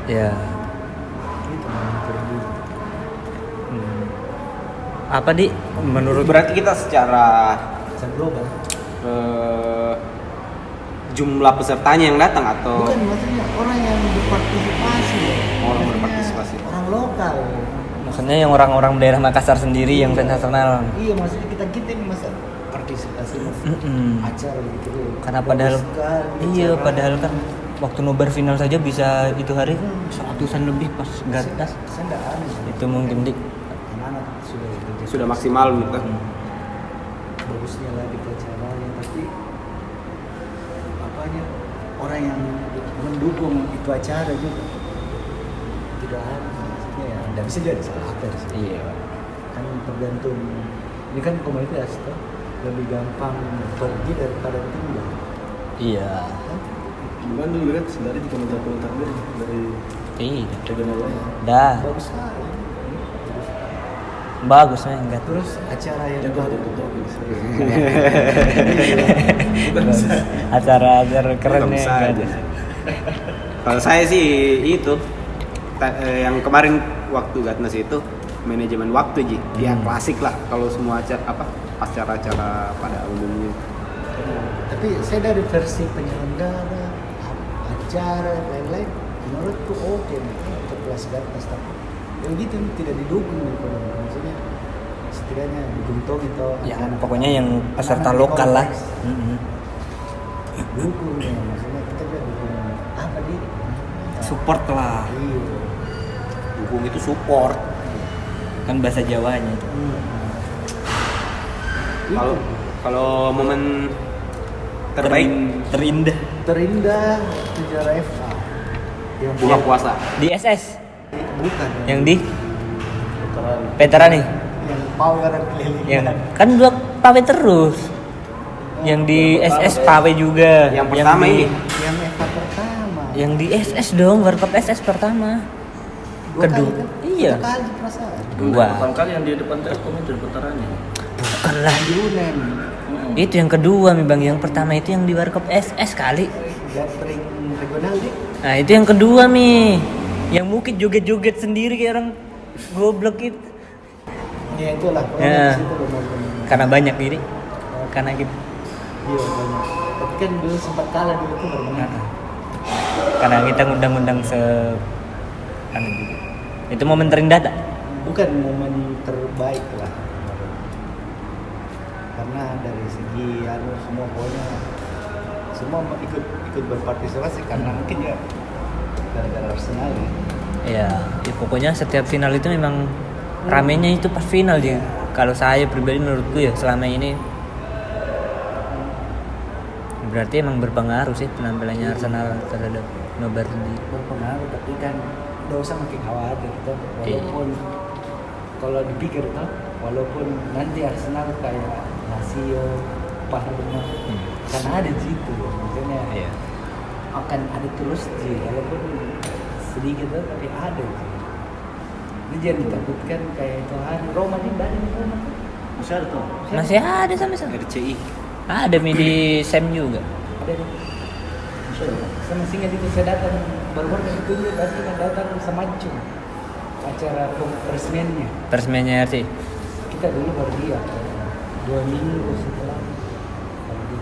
Ya. Itu momen terburuk. Apa di menurut Berarti kita secara Secara global. Jumlah pesertanya yang datang atau Bukan maksudnya orang yang berpartisipasi. Orang Maksudnya berpartisipasi. Orang lokal. maksudnya yang orang-orang daerah Makassar sendiri yang sensasional. Iya, maksudnya kita ini masa partisipasi acara gitu. Karena padahal Bagus sekali iya acara. padahal kan waktu nobar final saja bisa itu hari seratusan lebih pas Gatnas. Saya enggak aneh. Itu mungkin di Anak-anak sudah sudah maksimal gitu? bagusnya lagi ke acaranya, tapi apanya orang yang mendukung itu acara juga tidak ada, maksudnya ya tidak bisa jadi salah sih. Iya. Kan tergantung, ini kan komunitas tuh lebih gampang pergi daripada tinggal. Iya. Kan? Bukan dulu lihat dari di komentar-komentar dari Iya. regional lain. Dah. Bagus sekali. Bagus nih enggak. Terus acara yang Yang kau tutup Acara keren Nggak nih. bisa enggak aja. ada. Kalau saya sih itu yang kemarin waktu Gatnas itu manajemen waktu Ji. Ya klasik lah kalau semua acara-acara pada umumnya. tapi saya dari versi penyelenggara acara lain-lain menurutku oke untuk kelas Gatnas, tapi yang gitu tidak didukung di Korea. Maksudnya setidaknya dukung toh gitu Ya, anak-anak- pokoknya yang peserta anak-anak lokal lah. kompleks. Dukung ya, maksudnya kita juga dukung apa di Support lah. iya. Dukung itu support. Kan bahasa Jawanya. Kalau kalau momen terbaik terindah Terindah itu juara FA yang buka puasa. di SS bukan yang di Veteran. veteran nih. yang power keliling Yang kan dua pawe terus. Yang di SS pawe juga. Yang pertama di, ini. yang FA pertama Yang di SS dong, World Cup SS pertama. Dua kedua. kali kan? Iya. Dua kali perasaan Dua. Pertama kali yang di depan Telkom itu di putarannya. Bukan lah. di UNEM Itu yang kedua mi Bang. Yang pertama itu yang di World Cup SS kali. gathering regional deh. Nah, itu yang kedua mi. Yang mungkin joget-joget sendiri kayak orang goblok itu. Ya itulah pokoknya Ya. di situ benar-benar. Karena banyak ini. Karena gitu. Iya banyak. Tapi kan dulu sempat kalah dulu tuh benar. Karena kita ngundang-undang anu juga. Itu momen terindah tak? Bukan momen terbaik lah. Karena dari segi semua pokoknya semua ikut berpartisipasi karena mungkin ya gara-gara Arsenal ya. Ya, pokoknya setiap final itu memang ramenya itu pas final dia. Kalau saya pribadi menurutku ya selama ini berarti emang berpengaruh sih penampilannya Arsenal terhadap nobar sendiri. Berpengaruh, tapi kan nggak usah makin khawatir tuh. Walaupun kalau dipikir tuh, walaupun nanti Arsenal kayak Lazio, Parma, kan ada di situ, maksudnya akan ada terus sih, walaupun sedikit tuh tapi ada sih. Ini jangan ditakutkan kayak itu ada Roma di Bali Roma tuh. Masih ada tuh. Masih ada sama-sama. RCI. Ada di Sam juga. Ada nih. Sama singa itu saya datang baru-baru itu dia pasti kan datang semacam acara peresmiannya. Peresmiannya RC. Kita dulu baru dia 2 minggu setelah baru dia.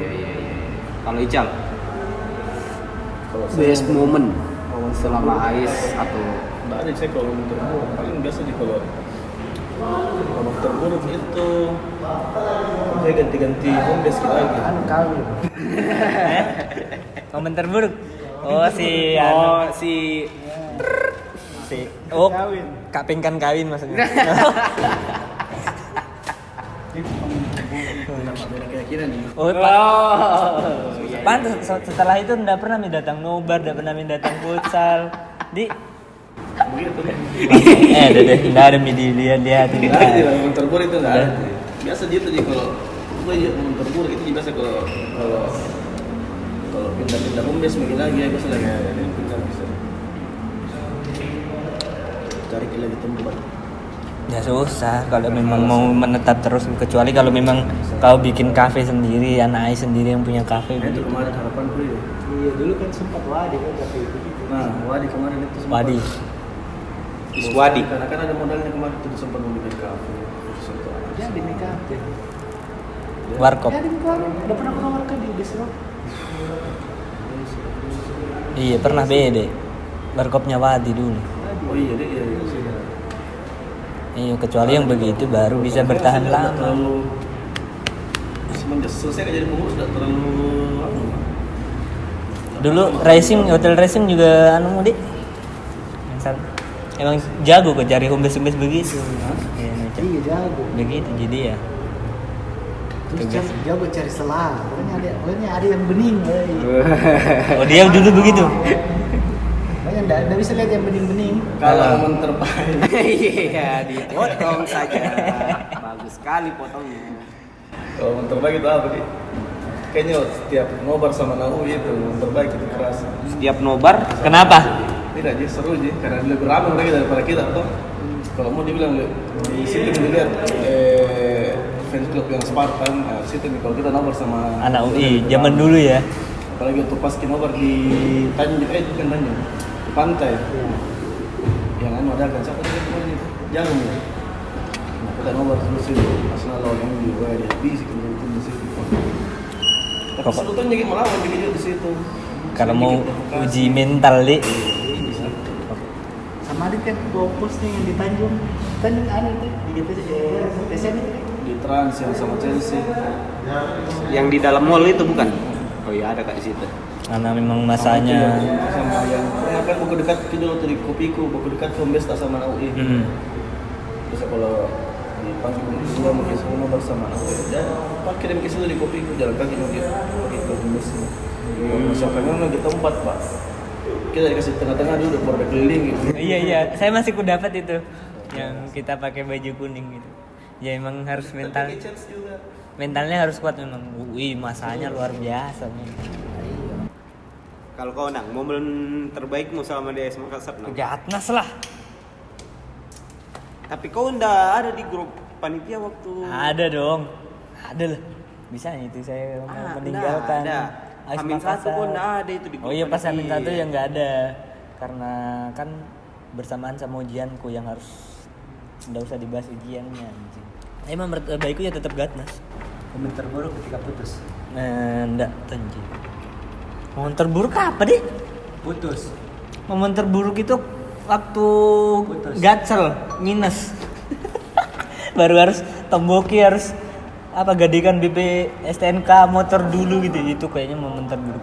Iya. Kalau Ical, Kalau best moment selama AIS atau nggak ada sih kalau terburuk paling biasa di kalau terburuk itu saya ganti-ganti home base kita lagi. Anu kali. Momen terburuk. Oh si Kak Pingkan kawin maksudnya. Beda keyakinan nih. Oh, pantas setelah itu enggak pernah datang nobar, enggak pernah datang futsal. Di Begitu. deh, enggak ada lihat. Nggak ada yang terburuk itu nggak ada. Biasa gitu sih kalau gue yang terburuk itu biasa kalau pindah home base makin lagi ya biasa lagi pindah bisa cari lagi tempat. Ya susah kalau memang mau menetap terus, kecuali kalau memang kau bikin kafe sendiri, anak Ai sendiri yang punya kafe Nah, itu begitu. kemarin harapan gue ya. Iya dulu kan sempat Wadi kan tapi begitu. Nah, Wadi kemarin itu sempat. Wadi. Iswadi. Karena kan ada modalnya kemarin itu sempat mau bikin kafe. Jadi nikah. Warkop. Jadi nikah. Udah pernah keluarkan di Desro. Iya, pernah beda. Warkopnya Wadi dulu. Oh iya deh, iya. Iya, kecuali yang begitu baru bisa bertahan lama. Terlalu semenjak selesai jadi pengurus sudah terlalu Dulu hotel racing juga anu Dik. Emang jago kok cari home base begitu. Iya, macam Iya jago. begitu jadi ya. Terus jago cari selah. Pokoknya ada yang bening. Oh, dia dulu begitu. Makanya enggak bisa lihat yang bening-bening. kalau momen terbaik. Iya, dipotong saja. Bagus sekali potongnya. Kalau momen terbaik itu apa sih? Kayaknya setiap ngobar sama Nahu itu momen terbaik itu kerasa. Setiap nobar, Kenapa? Tidak aja seru aja karena lebih ramai mereka daripada kita toh. Kalau mau dibilang di sini dilihat fans club yang Spartan, situ nih kalau kita nobar sama Anak UI zaman dulu ya. apalagi waktu pas kita nobar di Tanjung, bukan Tanjung, di pantai. Yang anu ada kan siapa tadi kemarin itu? Jarum ya. Nah, kita nobar terus itu Arsenal lawan MU, wah dia bisik itu di situ. Tapi sebetulnya kita melawan begitu di situ. Kalau mau Sedikit provokasi. uji mental Dik. Sama ada kan bawa posnya yang di Tanjung anu itu di GTC TSM itu. Di Trans yang sama Chelsea. yang di dalam mall itu bukan? Oh iya ada Kak di situ. Karena memang masanya Sama yang pernah kan buku dekat kita dulu tuh di Kopiku, buku dekat home base tak sama UI. Terus kalau di panggung dua mungkin semua bersama UI. Dan pakai kirim ke situ di Kopiku jalan kaki mungkin pakai ke home base. Siapa memang kita 4 Pak. Kita dikasih tengah-tengah dulu udah keliling gitu. Iya, saya masih ku dapat itu yang kita pakai baju kuning gitu. Ya emang harus mental. Pakai chance juga. Mentalnya harus kuat memang. Wih, masanya luar biasa. Kalau kau Nang, momen terbaikmu selama di AS Makassar Nang? Gatnas lah. Tapi kau ndak ada di grup panitia waktu Ada dong. Ada lah. Bisa itu saya mau meninggalkan. Ada. AS Amin satu Makassar. pun ndak ada itu di grup. Oh iya, pas Amin panitia. satu yang nggak ada. Karena kan bersamaan sama ujianku yang harus nggak usah dibahas ujiannya anjing. Emang baikku ya tetap Gatnas. Momen terburuk ketika putus. Enggak, anjing. Momen terburuk apa deh? Putus. Momen terburuk itu waktu Putus. gatsel minus. Baru harus tomboki harus gadekan BP STNK motor dulu gitu. Itu kayaknya momen terburuk.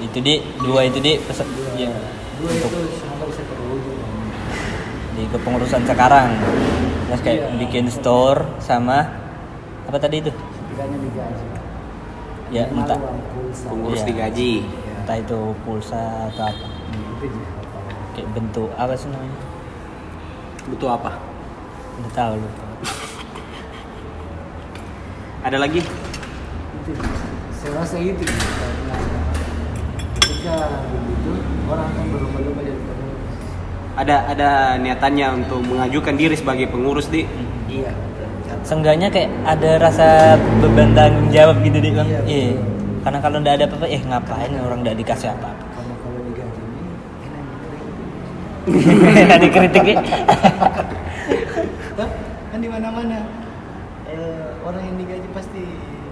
Itu di dua itu di pesan ya, Dua itu semoga bisa terwujud. di kepengurusan sekarang. Terus kayak bikin store sama apa tadi itu? Setidaknya digaji. Ya Minimal entah uang pulsa. Pengurus Iya. digaji. entah itu pulsa atau apa. Itu juga apa. Kayak bentuk apa sih namanya? Butuh apa? Nggak tahu lu. Ada lagi? Itu saya rasa itu karena ketika begitu orang akan berlomba-lomba jadi pengurus. Ada niatannya untuk mengajukan diri sebagai pengurus di. Iya. Seenggaknya kayak ada rasa beban tanggung jawab gitu deh bang. Iya, betul. Iya. Karena kalau nggak ada apa-apa, ngapain orang nggak dikasih apa-apa? Karena kalau digaji ini enak. Nggak dikritik ya. Kan di mana-mana orang yang digaji pasti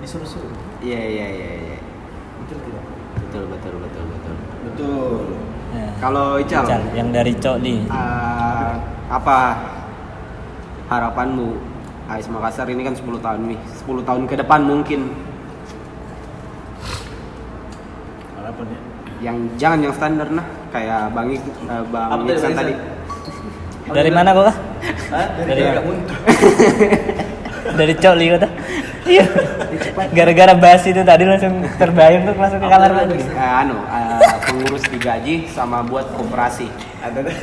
disuruh-suruh. Iya. Betul tidak? Betul. Betul. Nah, Kalau Ical, Ical, yang dari Cok di apa harapanmu AS Makassar ini kan 10 tahun nih, 10 tahun ke depan mungkin Harapannya. yang jangan yang standar nah kayak Bang Apa Iksan tadi. dari mana kok? Hah? Dari Nggak mana? muncul. Dari Cok li kata. Iya. Gara-gara bahas itu tadi langsung terbayang tuh langsung ke kamar mandi. Pengurus digaji sama buat koperasi. Ada deh.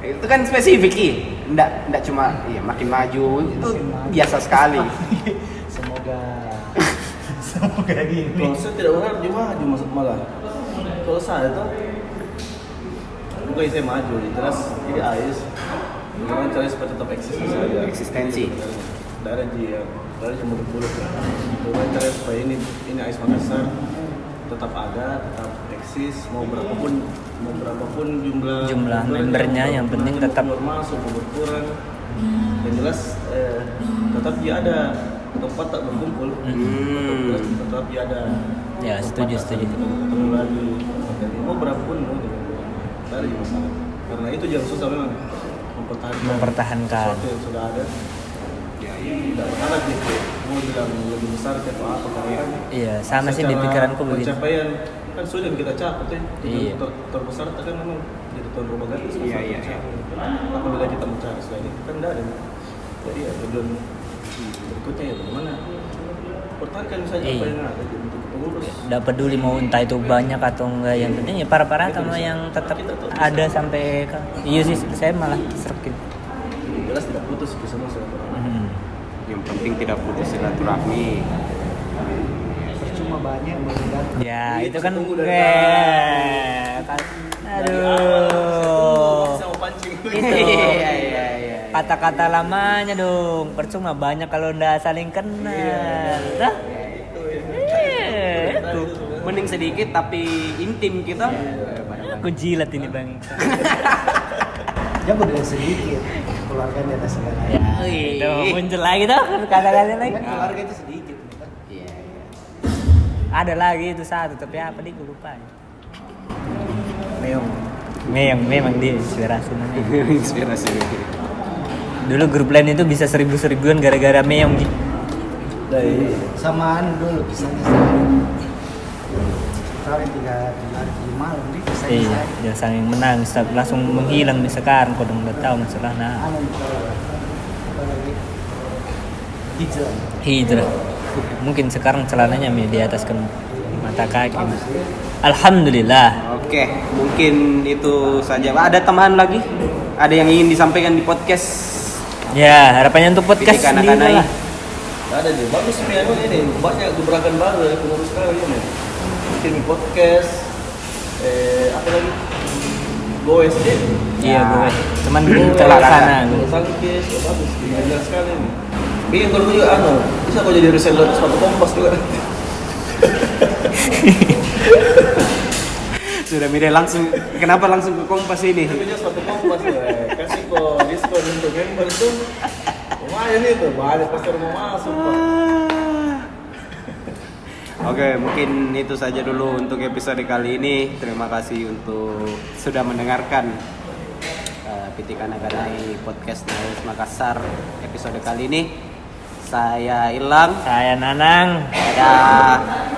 Itu kan spesifik ih. Nggak cuma iya makin maju itu Makin maju. biasa sekali. Semoga gini. Kalau saya tidak berharap dia maju masuk malah. Kalau saya tuh bukan saya maju, terus jadi AIS. Bagaimana caranya supaya tetap eksis saja. Eksistensi. Tidak ada dia, tidak ada cuma berpuluh. Bagaimana caranya supaya ini AIS Makassar tetap ada, tetap eksis. Mau berapapun jumlah membernya, yang penting tetap normal, suku berkurang. Yang jelas tetap dia ada tempat tak berkumpul. Tetap dia ada. Ya, setuju. Ketemu lagi. Jadi mau berapapun mau tidak ada masalah. Karena itu jangan susah memang mempertahankan. sesuatu yang sudah ada. Tidak berharap gitu. Mau bilang lebih besar atau apa karena Iya, sama sih di secara pikiranku begitu. pencapaian kan sudah yang kita capai Iya. terbesar itu kan memang jadi tuan rumah ganti Iya. apabila kita mencari selain itu kan tidak ada. Jadi ya tujuan berikutnya ya bagaimana pertahankan saja apa yang ada untuk pengurus. Nggak peduli mau entah itu banyak atau enggak, yang penting ya para sama yang tetap ada sampai iya sih, saya malah serak gitu. Jelas tidak putus itu semua silaturahmi. Yang penting tidak putus silaturahmi. Percuma banyak mendengar. Ya itu kan Tunggu dari aduh Sama pancing. Iya. kata-kata lamanya dong, percuma banyak kalau ndak saling kenal. Dah. Itu mending sedikit tapi intim kita. Aku jilat ini bang. Jangan boleh sedikit. Keluarga di atas segala. Ya, itu muncul lagi tuh kata-kata lagi. Kan keluarga itu sedikit. Kan? Iya. Ada lagi itu satu, tapi apa nih gue lupa. Meong. Memang dia inspirasi namanya. Inspirasi. Dulu grup lain itu bisa 1000-1000an gara-gara meong gitu. Dari Samaan dulu kisahnya sekali 3 malam nih kisahnya Iya, saya. dia saking menangis langsung menghilang nih sekarang kau udah tahu masalah nah. Anu apa lagi? Hijrah. Hijrah. Mungkin sekarang celananya di atas kan mata kaki. Alhamdulillah. Oke, mungkin itu saja. Ada tambahan lagi? Ada yang ingin disampaikan di podcast? Ya, harapannya untuk podcast Ketika ini anak-anak lah. nggak ada nih, bagus nih anu ini, banyak gebrakan baru ya pengurus kali ini. Bikin podcast, apa lagi? Goes deh. Iya, gue. Cuman Oh, belum ada. terlaksana. Bulu tangkis, ya bagus, banyak sekali nih. Bikin kalau juga bisa kau jadi reseller sepatu kompas juga. Sudah Mire langsung, kenapa langsung ke Kompas ini? Tapi dia sepatu kompas ya, kasih kok diskon untuk member itu. Lumayan itu, banyak pasar mau masuk Pak. Oke, mungkin itu saja dulu untuk episode kali ini. Terima kasih untuk sudah mendengarkan Pitikan Agadai Podcast AS Makassar episode kali ini. Saya Ilang. Saya Nanang. Dadah.